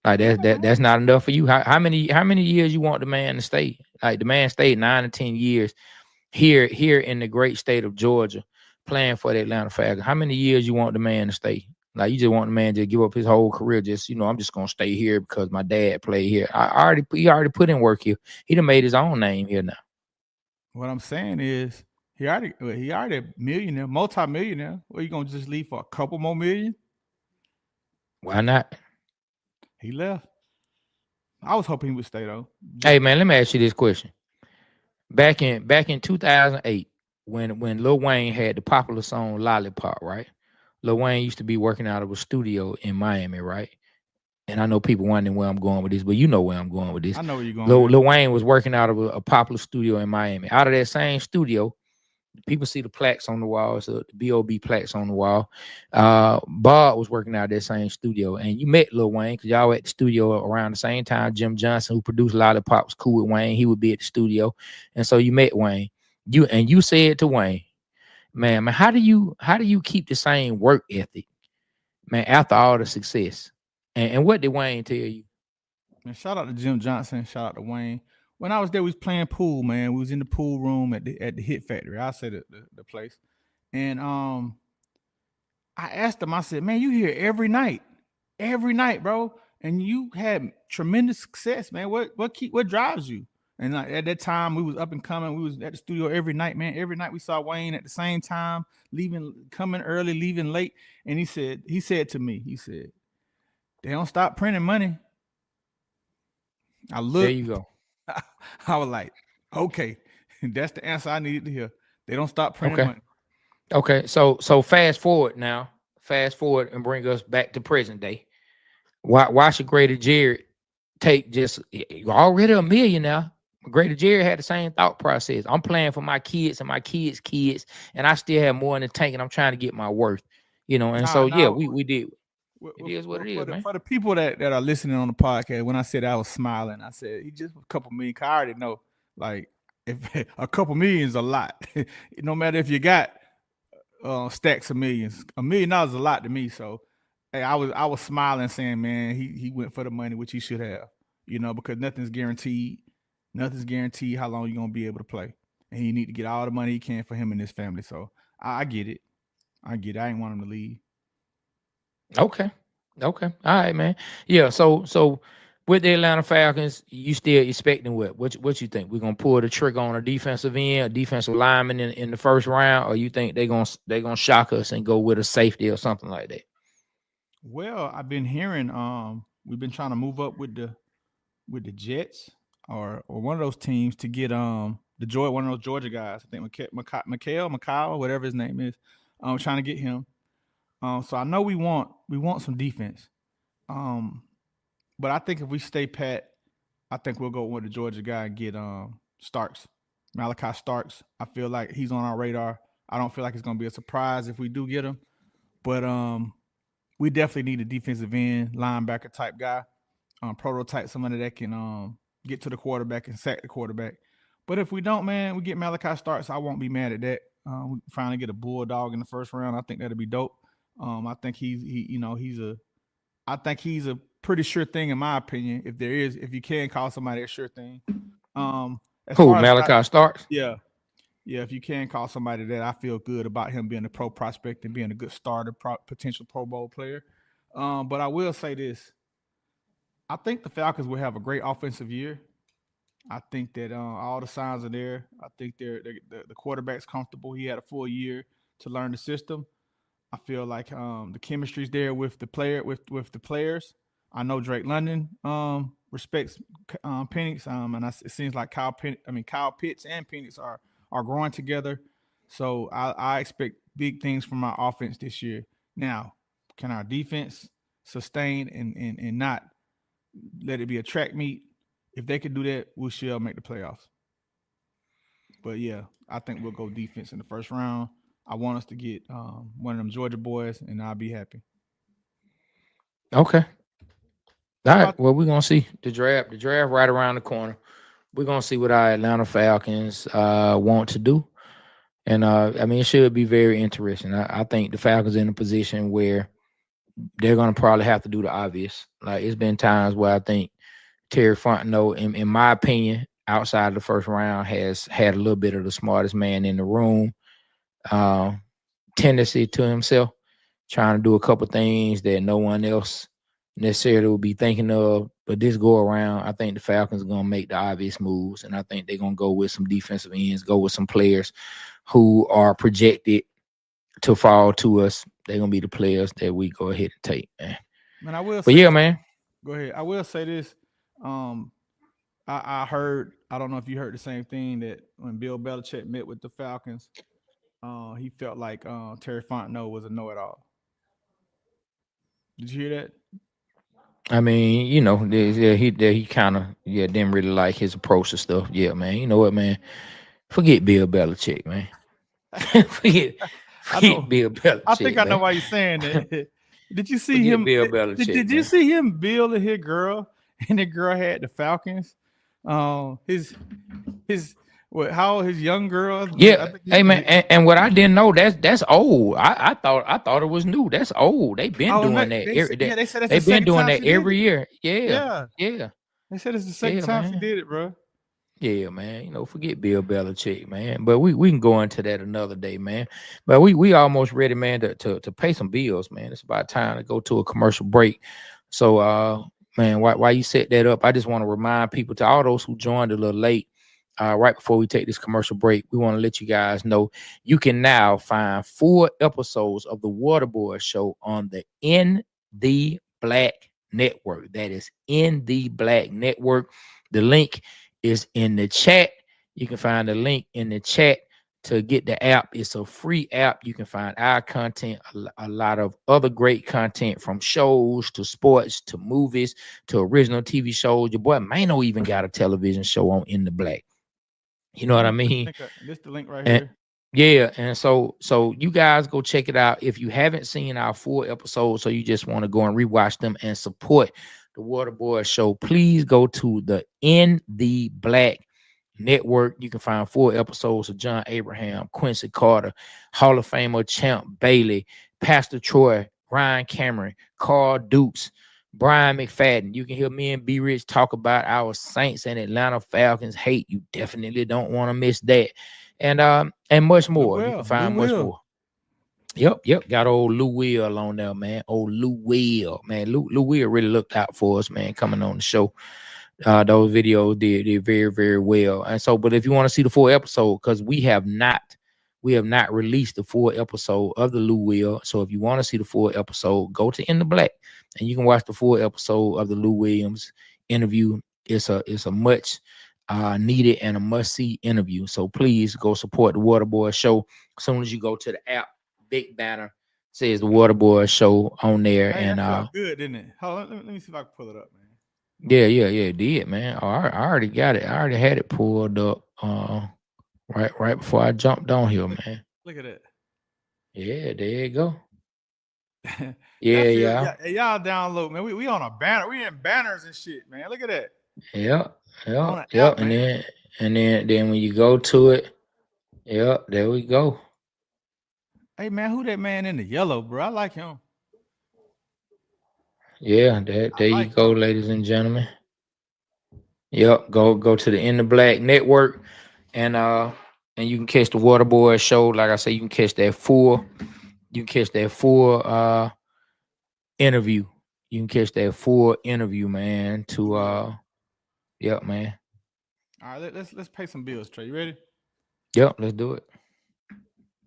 Like that's not enough for you. How many years you want the man to stay? Like the man stayed 9 to 10 years here in the great state of Georgia, playing for the Atlanta Falcons. How many years you want the man to stay? Like you just want the man to give up his whole career? Just I'm just gonna stay here because my dad played here. He already put in work here. He done made his own name here now. What I'm saying is he already a millionaire, multi-millionaire. What, you gonna just leave for a couple more million? Why not? He left. I was hoping he would stay though. Hey man, let me ask you this question. Back in 2008, when Lil Wayne had the popular song Lollipop, right? Lil Wayne used to be working out of a studio in Miami, right? And I know people wondering where I'm going with this, but you know where I'm going with this. I know where you're going. Lil Wayne was working out of a popular studio in Miami. Out of that same studio, people see the plaques on the wall, so the B.O.B. plaques on the wall. Bob was working out of that same studio, and you met Lil Wayne because y'all were at the studio around the same time. Jim Johnson, who produced Lollipop, was cool with Wayne. He would be at the studio, and so you met Wayne. You said to Wayne, man, how do you keep the same work ethic, man, after all the success? And what did Wayne tell you? Man, shout out to Jim Johnson. Shout out to Wayne. When I was there, we was playing pool, man. We was in the pool room at the Hit Factory. I said the place, and I asked him. I said, "Man, you here every night, bro, and you had tremendous success, man. What drives you?" And at that time, we was up and coming. We was at the studio every night, man. Every night we saw Wayne at the same time, coming early, leaving late. And he said to me, "They don't stop printing money." I looked. There you go. I was like, okay, that's the answer I needed to hear. They don't stop printing Okay. money. Okay. So fast forward and bring us back to present day. Why should Grady Jarrett take just already $1 million now? Grady Jarrett had the same thought process. I'm playing for my kids and my kids' kids, and I still have more in the tank, and I'm trying to get my worth. And so yeah, we did. It is what it is, man. For the people that are listening on the podcast, when I said I was smiling, I said he just a couple million. I already know, like, if a couple million is a lot. No matter if you got stacks of millions, $1 million is a lot to me. So, hey, I was smiling, saying, man, he went for the money, which he should have, because nothing's guaranteed. Nothing's guaranteed how long you're gonna be able to play, and he need to get all the money he can for him and his family. So I get it. I ain't want him to leave. Okay. All right, man. Yeah. So with the Atlanta Falcons, you still expecting what? What you think? We're gonna pull the trigger on a defensive end, a defensive lineman in the first round, or you think they're gonna shock us and go with a safety or something like that? Well, I've been hearing we've been trying to move up with the Jets or one of those teams to get one of those Georgia guys. I think Mikhail, whatever his name is. Trying to get him. So I know we want some defense. But I think if we stay pat, I think we'll go with the Georgia guy and get Starks, Malachi Starks. I feel like he's on our radar. I don't feel like it's gonna be a surprise if we do get him, but we definitely need a defensive end linebacker type guy, prototype, somebody that can get to the quarterback and sack the quarterback. But if we don't, man, we get Malachi Starks. I won't be mad at that. We finally get a bulldog in the first round. I think that'd be dope. I think I think he's a pretty sure thing in my opinion. If you can call somebody a sure thing. As Who, far as Malachi Starks? yeah, yeah. If you can call somebody that, I feel good about him being a pro prospect and being a good starter, potential Pro Bowl player. But I will say this: I think the Falcons will have a great offensive year. I think that all the signs are there. I think the quarterback's comfortable. He had a full year to learn the system. I feel like the chemistry's there with the with the players. I know Drake London respects Penix, and it seems like Kyle Pitts and Penix are growing together. So I expect big things from our offense this year. Now, can our defense sustain and not let it be a track meet? If they can do that, we shall make the playoffs. But yeah, I think we'll go defense in the first round. I want us to get one of them Georgia boys, and I'll be happy. Okay. What All right. about Well, we're gonna see the draft. The draft right around the corner. We're gonna see what our Atlanta Falcons want to do. And I mean, it should be very interesting. I think the Falcons in a position where they're gonna probably have to do the obvious. Like it's been times where I think Terry Fontenot, in my opinion, outside of the first round, has had a little bit of the smartest man in the room. Uh, Tendency to himself, trying to do a couple things that no one else necessarily would be thinking of. But this go around, I think the Falcons are gonna make the obvious moves, and I think they're gonna go with some defensive ends, go with some players who are projected to fall to us. They're gonna be the players that we go ahead and take, man. man? I will But say yeah, this. man. Go ahead. I will say this. Um, I heard. I don't know if you heard the same thing that when Bill Belichick met with the Falcons, he felt like Terry Fontenot was a know-it-all. Did you hear that? I mean, yeah, he kind of didn't really like his approach to stuff. Yeah, man. You know what, man? Forget Bill Belichick, man. forget I forget know. Bill I think Belichick, I know man. why you're saying that. Did you see Forget him? Bill Did, Belichick, did you man. see him build his girl, and the girl had the Falcons? His how old his young girl? I Yeah, think hey man, and what I didn't know that's old. I thought it was new. That's old. They've been oh, doing that. they said that's the They've been second doing time that she did every it. year. Yeah, Yeah, yeah, they said it's the second yeah, time she man. did it, bro. Yeah, man. Forget Bill Belichick, man. But we can go into that another day, man. But we almost ready, man, to pay some bills, man. It's about time to go to a commercial break. So man, why you set that up? I just want to remind people, to all those who joined a little late, right before we take this commercial break, we want to let you guys know you can now find 4 episodes of the Waterboyz Show on the In the Black Network. That is In the Black Network. The link is in the chat. You can find the link in the chat to get the app. It's a free app. You can find our content, a lot of other great content, from shows to sports to movies to original TV shows. Your boy Mano even got a television show on In the Black. You know what I mean? This the link right And here. yeah, and so you guys go check it out. If you haven't seen our 4 episodes, so you just want to go and rewatch them and support the Waterboyz Show, please go to the In the Black Network. You can find 4 episodes of John Abraham, Quincy Carter, Hall of Famer Champ Bailey, Pastor Troy, Ryan Cameron, Carl Dukes, Brian McFadden. You can hear me and B Rich talk about our Saints and Atlanta Falcons hate. You definitely don't want to miss that. And much We more. You can will. We find much will. more. Yep. Got old Lou Will on there, man. Old Lou Will, man. Lou Will really looked out for us, man, coming on the show. Those videos did very, very well. And so, but if you want to see the full episode, because we have not released the full episode of the Lou Will. So if you want to see the full episode, go to In the Black and you can watch the full episode of the Lou Williams interview. It's a much needed and a must-see interview. So please go support the Waterboyz Show. As soon as you go to the app, big banner says the Waterboyz Show on there. Hey, and that felt good, didn't it? Hold on, let me see if I can pull it up, man. Yeah, it did, man. I already got it. I already had it pulled up right before I jumped on here, man. Look at that. Yeah, there you go. Yeah. Y'all download, man. We on a banner. We in banners and shit, man. Look at that. Yep. App, And then when you go to it, yep, there we go. Hey man, who that man in the yellow, bro? I like him. Yeah, there you go, ladies and gentlemen. Yep, go to the In the Black Network, and you can catch the Waterboyz Show. Like I say, you can catch that full interview. You can catch that full interview, man. Yep, man. All right, let's pay some bills, Trey. You ready? Yep, let's do it.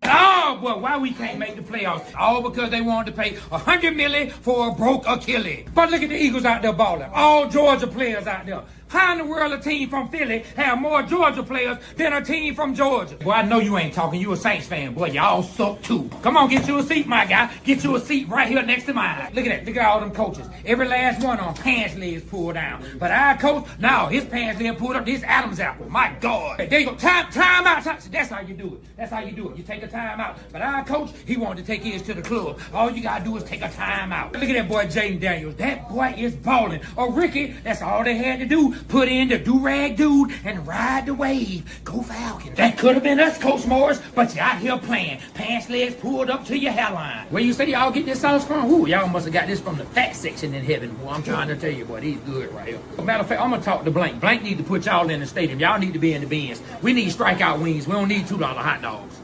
Oh, boy, why we can't make the playoffs? All because they wanted to pay $100 million for a broke Achilles. But look at the Eagles out there balling. All Georgia players out there. How in the world a team from Philly have more Georgia players than a team from Georgia? Boy, I know you ain't talking. You a Saints fan. Boy, y'all suck too. Come on, get you a seat, my guy. Get you a seat right here next to mine. Look at that. Look at all them coaches. Every last one on pants legs pulled down. But our coach, now his pants leg pulled up. This Adam's apple. My God. There you go. Time out. That's how you do it. That's how you do it. You take a time out. But our coach, he wanted to take his to the club. All you gotta do is take a time out. Look at that boy, Jaden Daniels. That boy is balling. Oh, Ricky, that's all they had to do. Put in the do-rag dude and ride the wave. Go Falcons. That could have been us, Coach Morris, but you out here playing. Pants legs pulled up to your hairline. Where you say y'all get this sauce from? Ooh, y'all must have got this from the fat section in heaven. Boy, I'm trying to tell you, boy, he's good right here. Matter of fact, I'm gonna talk to Blank. Blank need to put y'all in the stadium. Y'all need to be in the bins. We need strikeout wings. We don't need $2 hot dogs.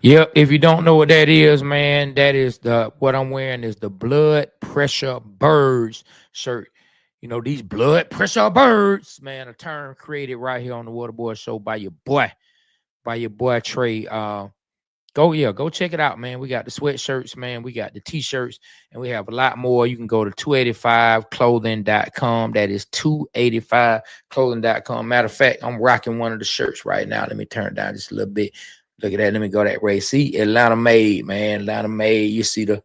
Yeah, if you don't know what that is, man, that is what I'm wearing is the Blood Pressure Birds shirt. You know, these blood pressure birds, man, a term created right here on the Waterboyz Show by your boy Trey. Go check it out, man. We got the sweatshirts, man. We got the t-shirts, and we have a lot more. You can go to 285clothing.com. That is 285clothing.com. Matter of fact, I'm rocking one of the shirts right now. Let me turn it down just a little bit. Look at that. Let me go that way. See, Atlanta made, man. Atlanta made. You see the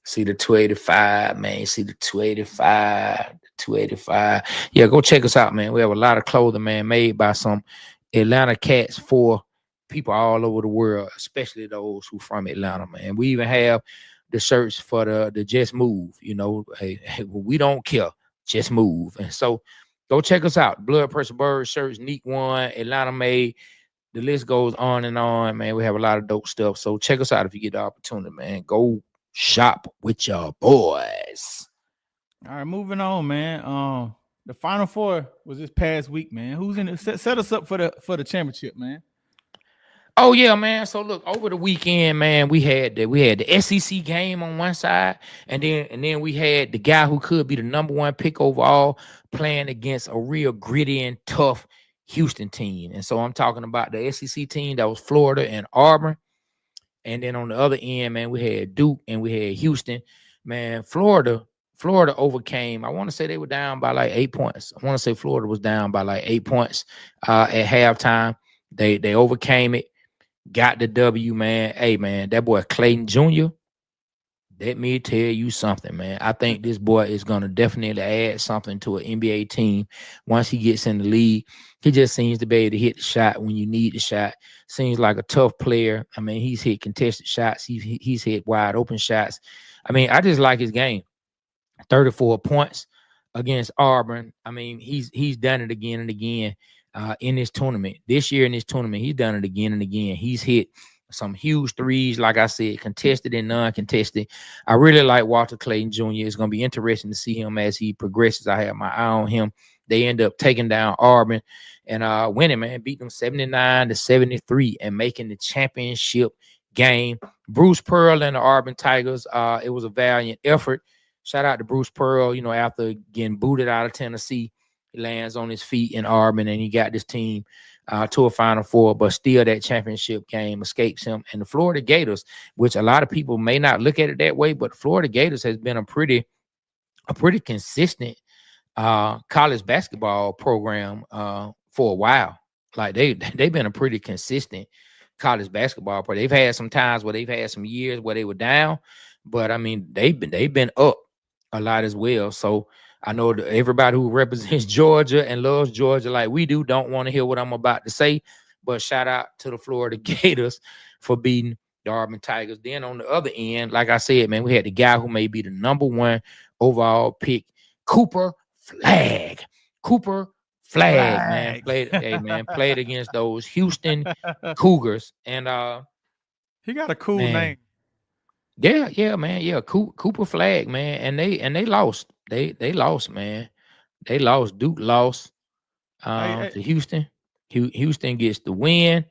285, man. You see the 285. 285. Yeah, go check us out, man. We have a lot of clothing, man, made by some Atlanta cats for people all over the world, especially those who from Atlanta, man. We even have the shirts for the Just Move. You know, hey, we don't care, just move. And so go check us out. Blood Pressure Bird shirts, Neat One, Atlanta made. The list goes on and on, man. We have a lot of dope stuff. So check us out if you get the opportunity, man. Go shop with your boys. All right, moving on, man. The Final Four was this past week, man. Who's in it? Set us up for the championship, man. Oh yeah, man. So look, over the weekend, man, we had the SEC game on one side, and then we had the guy who could be the number one pick overall playing against a real gritty and tough Houston team. And so I'm talking about the SEC team that was Florida and Auburn. And then on the other end, man, we had Duke and we had Houston. Man, Florida overcame. I want to say they were down by like 8 points. I want to say Florida was down by like 8 points at halftime. They overcame it, got the W, man. Hey, man, that boy Clayton Jr., let me tell you something, man. I think this boy is going to definitely add something to an NBA team once he gets in the league. He just seems to be able to hit the shot when you need the shot. Seems like a tough player. I mean, he's hit contested shots. He's hit wide open shots. I mean, I just like his game. 34 points against Auburn. I mean, he's done it again and again in this tournament. This year in this tournament, he's done it again and again. He's hit some huge threes, like I said, contested and non-contested. I really like Walter Clayton Jr. It's going to be interesting to see him as he progresses. I have my eye on him. They end up taking down Auburn and winning, man, beat them 79-73 and making the championship game. Bruce Pearl and the Auburn Tigers, it was a valiant effort. Shout out to Bruce Pearl, after getting booted out of Tennessee, he lands on his feet in Auburn and he got this team to a Final Four, but still that championship game escapes him. And the Florida Gators, which a lot of people may not look at it that way, but Florida Gators has been a pretty consistent college basketball program for a while. Like they've been a pretty consistent college basketball program. They've had some times where they've had some years where they were down, but I mean they've been up a lot as well. So I know that everybody who represents Georgia and loves Georgia like we do don't want to hear what I'm about to say, but shout out to the Florida Gators for beating the Auburn Tigers. Then on the other end, like I said, man, we had the guy who may be the #1 overall pick, Cooper Flag, man, played against those Houston Cougars, and he got a cool name. Yeah, man, yeah, Cooper Flag, man, and they lost. They lost, man. They lost. Duke lost to Houston. Houston gets the win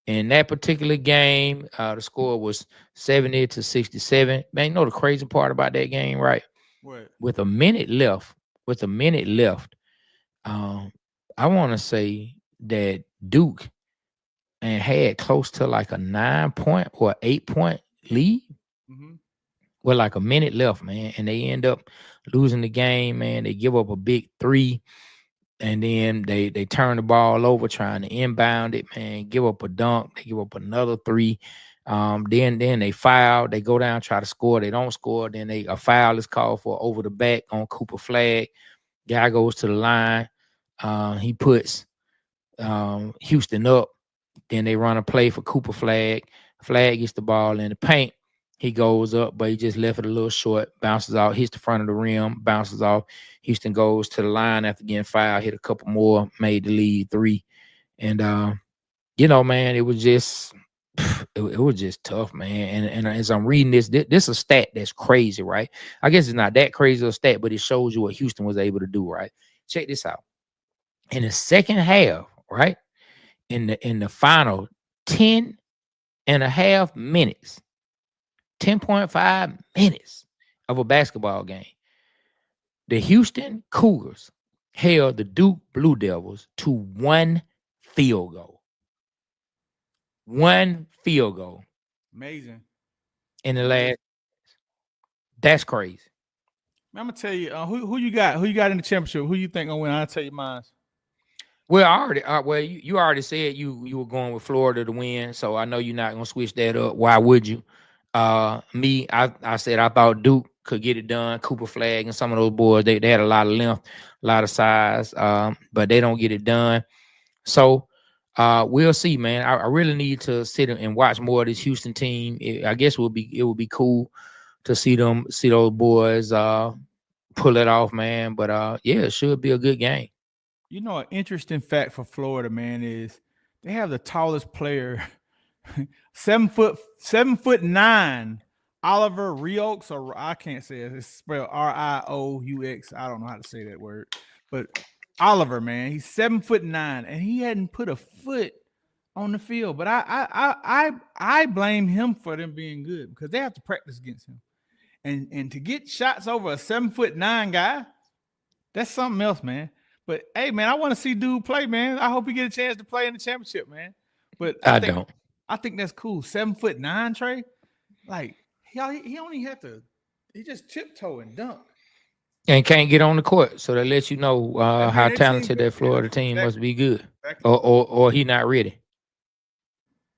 in that particular game. The score was 70-67. Man, you know the crazy part about that game, right? What? With a minute left, I want to say that Duke had close to like a 9-point or 8-point lead. Mm-hmm. With like a minute left, man, and they end up losing the game, man. They give up a big 3, and then they turn the ball over trying to inbound it, man. Give up a dunk. They give up another 3. Then they foul. They go down, try to score. They don't score. Then a foul is called for over the back on Cooper Flag. Guy goes to the line. He puts Houston up. Then they run a play for Cooper Flag. Flag gets the ball in the paint. He goes up, but he just left it a little short, bounces out, hits the front of the rim, bounces off. Houston goes to the line after getting fouled, hit a couple more, made the lead 3. And, man, it was just tough, man. And as I'm reading this is a stat that's crazy, right? I guess it's not that crazy of a stat, but it shows you what Houston was able to do, right? Check this out. In the second half, right, in the final 10.5 minutes, 10.5 minutes of a basketball game, the Houston Cougars held the Duke Blue Devils to 1 field goal. 1 field goal. Amazing. In the last. That's crazy. I'm gonna tell you who you got. Who you got in the championship? Who you think gonna win? I'll tell you mine. Well, you already said you were going with Florida to win, so I know you're not gonna switch that up. Why would you? I said I thought Duke could get it done. Cooper Flag and some of those boys, they had a lot of length, a lot of size, but they don't get it done. So we'll see, man. I really need to sit and watch more of this Houston team. I guess it would be cool to see those boys pull it off, man. But it should be a good game. You know, an interesting fact for Florida, man, is they have the tallest player. 7'9", Oliver Rioux, or I can't say it. It's spelled Riaux. I don't know how to say that word, but Oliver, man, he's 7'9", and he hadn't put a foot on the field. But I blame him for them being good because they have to practice against him, and to get shots over a 7'9" guy, that's something else, man. But hey, man, I want to see dude play, man. I hope he get a chance to play in the championship, man. But I think that's cool. 7'9", Trey. Like he only had to. He just tiptoe and dunk. And can't get on the court, so that lets you know how talented that Florida team must be good, or he not ready.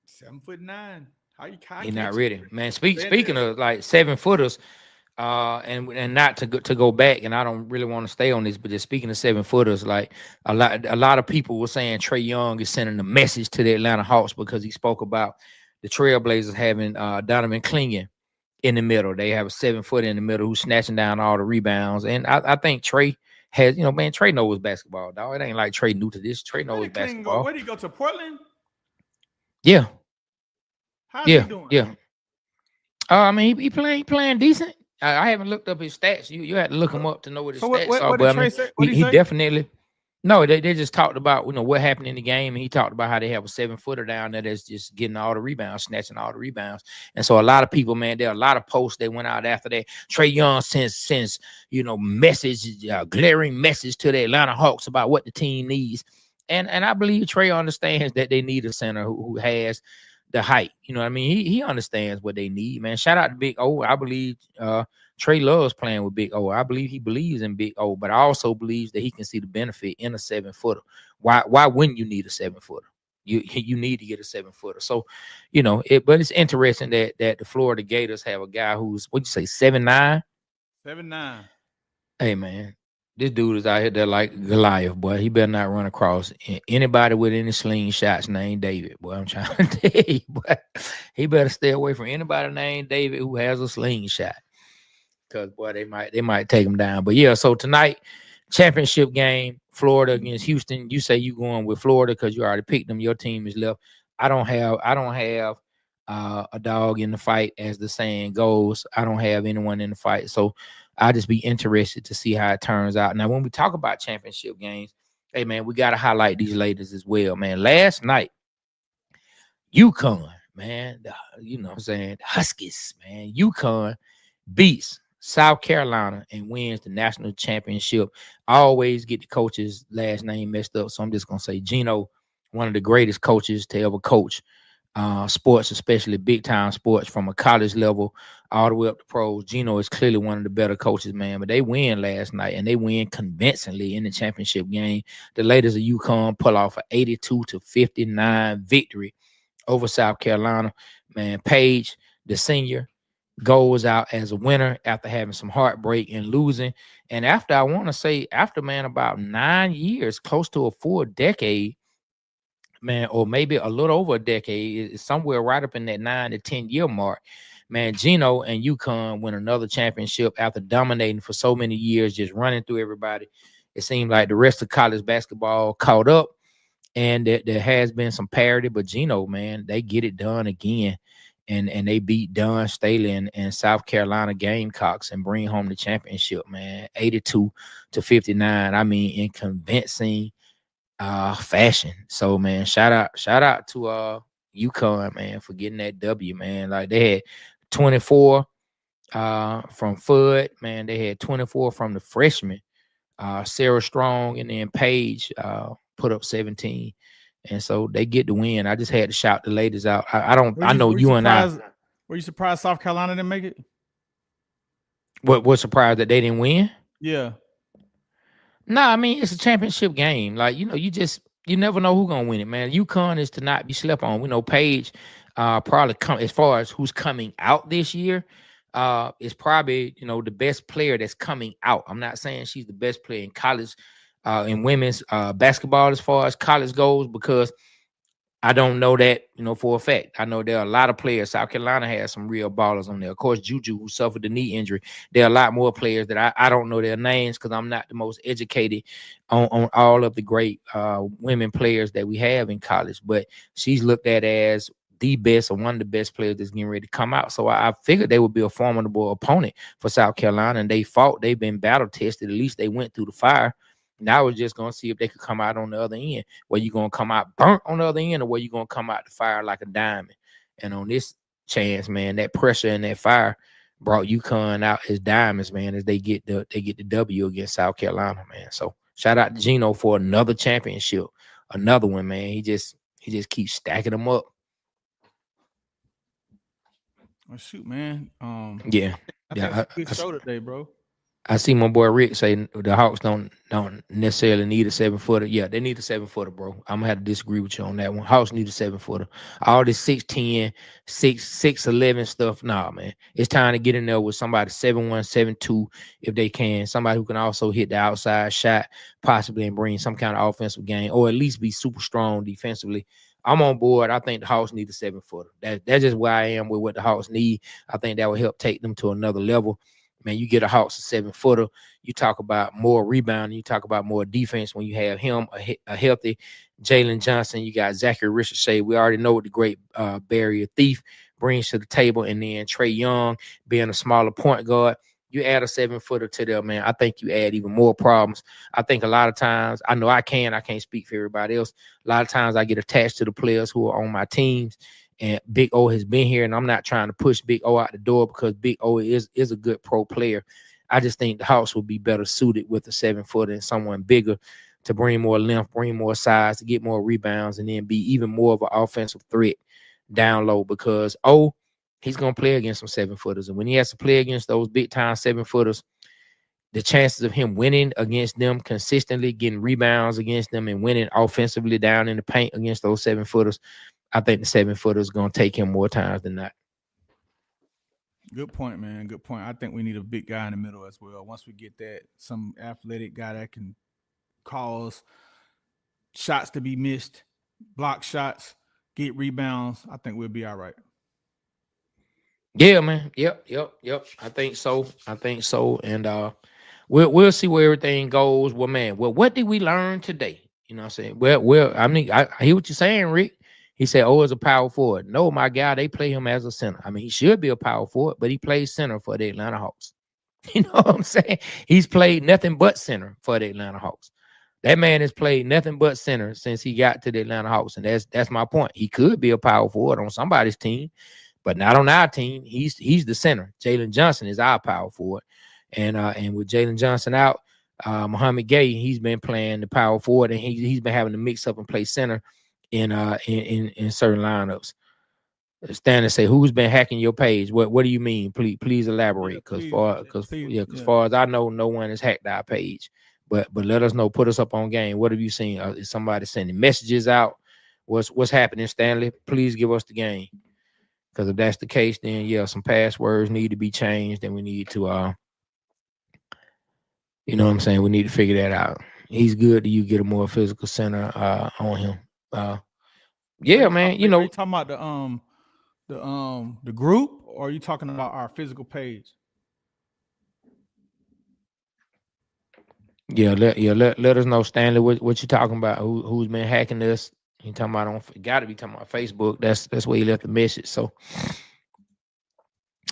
7'9". He not ready, man. Speaking of like 7-footers, and not to go back, and I don't really want to stay on this, but just speaking of 7-footers, like a lot of people were saying Trae Young is sending a message to the Atlanta Hawks because he spoke about the Trailblazers having Donovan Clingan in the middle. They have a 7-footer in the middle who's snatching down all the rebounds, and I think Trae has, man, Trae knows basketball, dog. It ain't like Trae new to this. Trae knows basketball. Where did he go to? Portland? Yeah. How's he doing? Yeah. I mean, he playing decent. I haven't looked up his stats. You had to look him up to know what his stats are. What But did I mean, Trey say? What did he say? definitely. No, they just talked about what happened in the game, and he talked about how they have a 7-footer down there that's just getting all the rebounds, snatching all the rebounds. And so a lot of people, man, there are a lot of posts that went out after that. Trae Young sends message, glaring message to the Atlanta Hawks about what the team needs, and I believe Trae understands that they need a center who has the height. You know what I mean? He understands what they need, man. Shout out to Big O. I believe Trae loves playing with Big O. I believe he believes in Big O, but I also believe that he can see the benefit in a 7-footer. Why wouldn't you need a 7-footer? You need to get a 7-footer. So, but it's interesting that the Florida Gators have a guy who's 7'9". 7'9". Hey man, this dude is out here there like Goliath, boy. He better not run across anybody with any slingshots named David. Boy, I'm trying to tell you, boy. He better stay away from anybody named David who has a slingshot. Because boy, they might take him down. But yeah, so tonight, championship game, Florida against Houston. You say you going with Florida because you already picked them. Your team is left. I don't have a dog in the fight, as the saying goes. I don't have anyone in the fight. So I'll just be interested to see how it turns out. Now, when we talk about championship games, hey man, we gotta highlight these ladies as well, man. Last night, UConn, man, what I'm saying, Huskies, man. UConn beats South Carolina and wins the national championship. I always get the coach's last name messed up, so I'm just gonna say Gino, one of the greatest coaches to ever coach sports, especially big time sports, from a college level all the way up to pros. Gino is clearly one of the better coaches, man. But they win last night, and they win convincingly in the championship game. The ladies of UConn pull off an 82-59 victory over South Carolina. Man, Paige, the senior, goes out as a winner after having some heartbreak and losing. And after about 9 years, close to a full decade, man, or maybe a little over a decade, it's somewhere right up in that 9 to 10 year mark. Man, Gino and UConn win another championship after dominating for so many years, just running through everybody. It seemed like the rest of college basketball caught up, and there has been some parity, but Gino, man, they get it done again. And they beat Don Staley and South Carolina Gamecocks and bring home the championship, man, 82-59. I mean, in convincing fashion. So, man, shout out to UConn, man, for getting that W, man. Like, they had 24 from Fudd, man. They had 24 from the freshman, Sarah Strong, and then Paige put up 17. And so they get the win. I just had to shout the ladies out. I know you and I. Were you surprised South Carolina didn't make it? What surprised that they didn't win? Yeah. Nah, I mean, it's a championship game. Like, you never know who's gonna win it, man. UConn is to not be slept on. We know Paige probably come as far as who's coming out this year. Is probably the best player that's coming out. I'm not saying she's the best player in college. In women's basketball as far as college goes, because I don't know that, for a fact. I know there are a lot of players. South Carolina has some real ballers on there. Of course, Juju, who suffered the knee injury. There are a lot more players that I don't know their names because I'm not the most educated on all of the great women players that we have in college. But she's looked at as the best or one of the best players that's getting ready to come out. So I figured they would be a formidable opponent for South Carolina, and they fought. They've been battle tested. At least they went through the fire. Now we're just going to see if they could come out on the other end. Where you going to come out burnt on the other end, or where you going to come out the fire like a diamond. And on this chance, man, that pressure and that fire brought UConn out as diamonds, man, as they get the W against South Carolina, man. So shout out to Gino for another championship, another one, man. He just keeps stacking them up. Oh, shoot, man. Yeah. Good show today, bro. I see my boy Rick say the Hawks don't necessarily need a 7-footer. Yeah, they need a 7-footer, bro. I'm gonna have to disagree with you on that one. Hawks need a 7-footer. All this 6'10", 6'11" stuff, nah, man. It's time to get in there with somebody 7'1", 7'2", if they can. Somebody who can also hit the outside shot, possibly, and bring some kind of offensive game, or at least be super strong defensively. I'm on board. I think the Hawks need a 7-footer. That's just where I am with what the Hawks need. I think that will help take them to another level. Man, you get a Hawks a 7-footer. You talk about more rebounding. You talk about more defense when you have him, a healthy Jalen Johnson. You got Zachary Richardson. We already know what the great barrier thief brings to the table, and then Trey Young being a smaller point guard. You add a 7-footer to them, man. I think you add even more problems. I think a lot of times, I know I can't speak for everybody else. A lot of times I get attached to the players who are on my teams, and Big O has been here, and I'm not trying to push Big O out the door because Big O is a good pro player. I just think the Hawks would be better suited with a 7-footer and someone bigger to bring more length, bring more size, to get more rebounds, and then be even more of an offensive threat down low, because he's going to play against some 7-footers. And when he has to play against those big-time 7-footers, the chances of him winning against them consistently, getting rebounds against them, and winning offensively down in the paint against those 7-footers, I think the 7-footer is going to take him more times than not. Good point, man. Good point. I think we need a big guy in the middle as well. Once we get that, some athletic guy that can cause shots to be missed, block shots, get rebounds, I think we'll be all right. Yeah, man. Yep. I think so. And we'll see where everything goes. Well, man, what did we learn today? You know what I'm saying? Well, I mean, I hear what you're saying, Rick. He said, it's a power forward. No, my guy, they play him as a center. I mean, he should be a power forward, but he plays center for the Atlanta Hawks. You know what I'm saying? He's played nothing but center for the Atlanta Hawks. That man has played nothing but center since he got to the Atlanta Hawks, and that's my point. He could be a power forward on somebody's team, but not on our team. He's the center. Jalen Johnson is our power forward, and with Jalen Johnson out, Muhammad Gay, he's been playing the power forward, and he's been having to mix up and play center in certain lineups. Stand and say, who's been hacking your page? What do you mean? Please elaborate. Because far as I know, no one has hacked our page. But let us know. Put us up on game. What have you seen? Is somebody sending messages out? What's happening, Stanley? Please give us the game. Because if that's the case, then some passwords need to be changed, and we need to you know what I'm saying? We need to figure that out. He's good. Do you get a more physical center on him? Yeah, man. You know, are you talking about the group, or are you talking about our physical page? Let us know, Stanley, what you talking about? Who's been hacking this? You talking about got to be talking about Facebook. That's where he left the message. So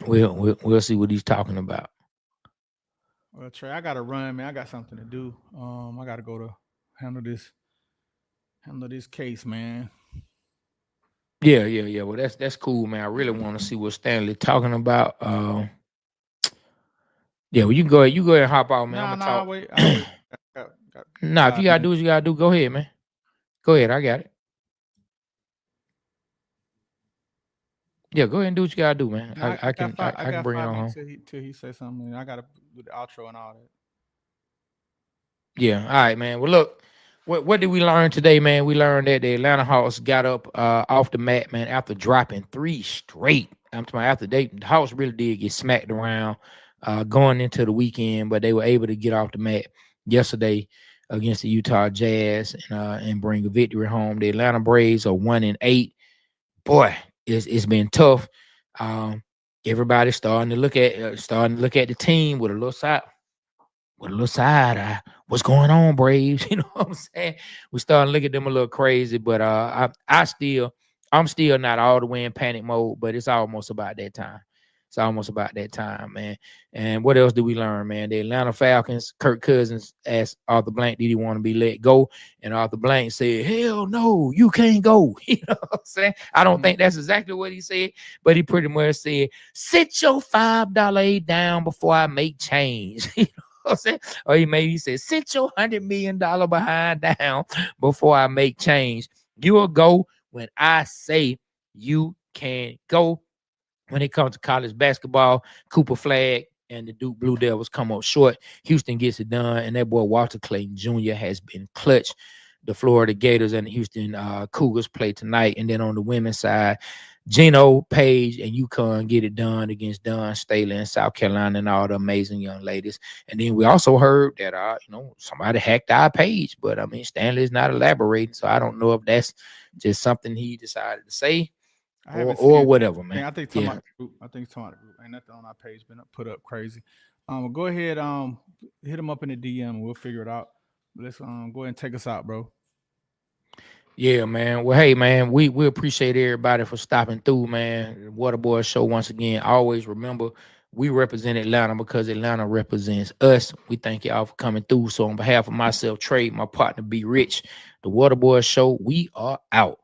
we'll see what he's talking about. Well, Trey, I gotta run, man. I got something to do. I gotta go to handle this case, man. Yeah. Well, that's cool, man. I really want to see what Stanley talking about. Yeah, well, you go ahead and hop out, man. I'm gonna talk. I'll wait. Nah, if you gotta do what you gotta do, go ahead, man. Go ahead, I got it. Yeah, go ahead and do what you gotta do, man. I can bring it on home. Till he says something. I gotta do the outro and all that. Yeah, all right, man. Well, look, what did we learn today, man? We learned that the Atlanta Hawks got up off the mat, man, after dropping 3 straight. I'm talking after the Hawks really did get smacked around going into the weekend, but they were able to get off the mat yesterday against the Utah Jazz and bring a victory home. The Atlanta Braves are 1-8. Boy, it's been tough. Everybody's starting to look at the team with a little side eye. What's going on, Braves? You know what I'm saying? We starting to look at them a little crazy, but I'm still not all the way in panic mode, but it's almost about that time. It's almost about that time, man. And what else do we learn, man? The Atlanta Falcons, Kirk Cousins asked Arthur Blank, did he want to be let go? And Arthur Blank said, hell no, you can't go. You know what I'm saying? I don't think that's exactly what he said, but he pretty much said, sit your $5 down before I make change. You know what I'm saying? Or he said, sit your $100 million behind down before I make change. You will go when I say you can go. When it comes to college basketball, Cooper Flag and the Duke Blue Devils come up short. Houston gets it done, and that boy Walter Clayton Jr. has been clutch. The Florida Gators and the Houston Cougars play tonight. And then on the women's side, Geno, Page, and UConn get it done against Dawn Staley in South Carolina and all the amazing young ladies. And then we also heard that somebody hacked our page, but I mean Stanley's not elaborating, so I don't know if that's just something he decided to say. Or whatever, man. I think talking about the group. Ain't nothing on our page been put up crazy. Go ahead, hit him up in the DM and we'll figure it out. Let's go ahead and take us out, bro. Yeah, man. Well, hey, man, we appreciate everybody for stopping through, man. Waterboyz Show once again. Always remember, we represent Atlanta because Atlanta represents us. We thank y'all for coming through. So on behalf of myself, Trey, my partner, Be Rich, the Waterboyz Show, we are out.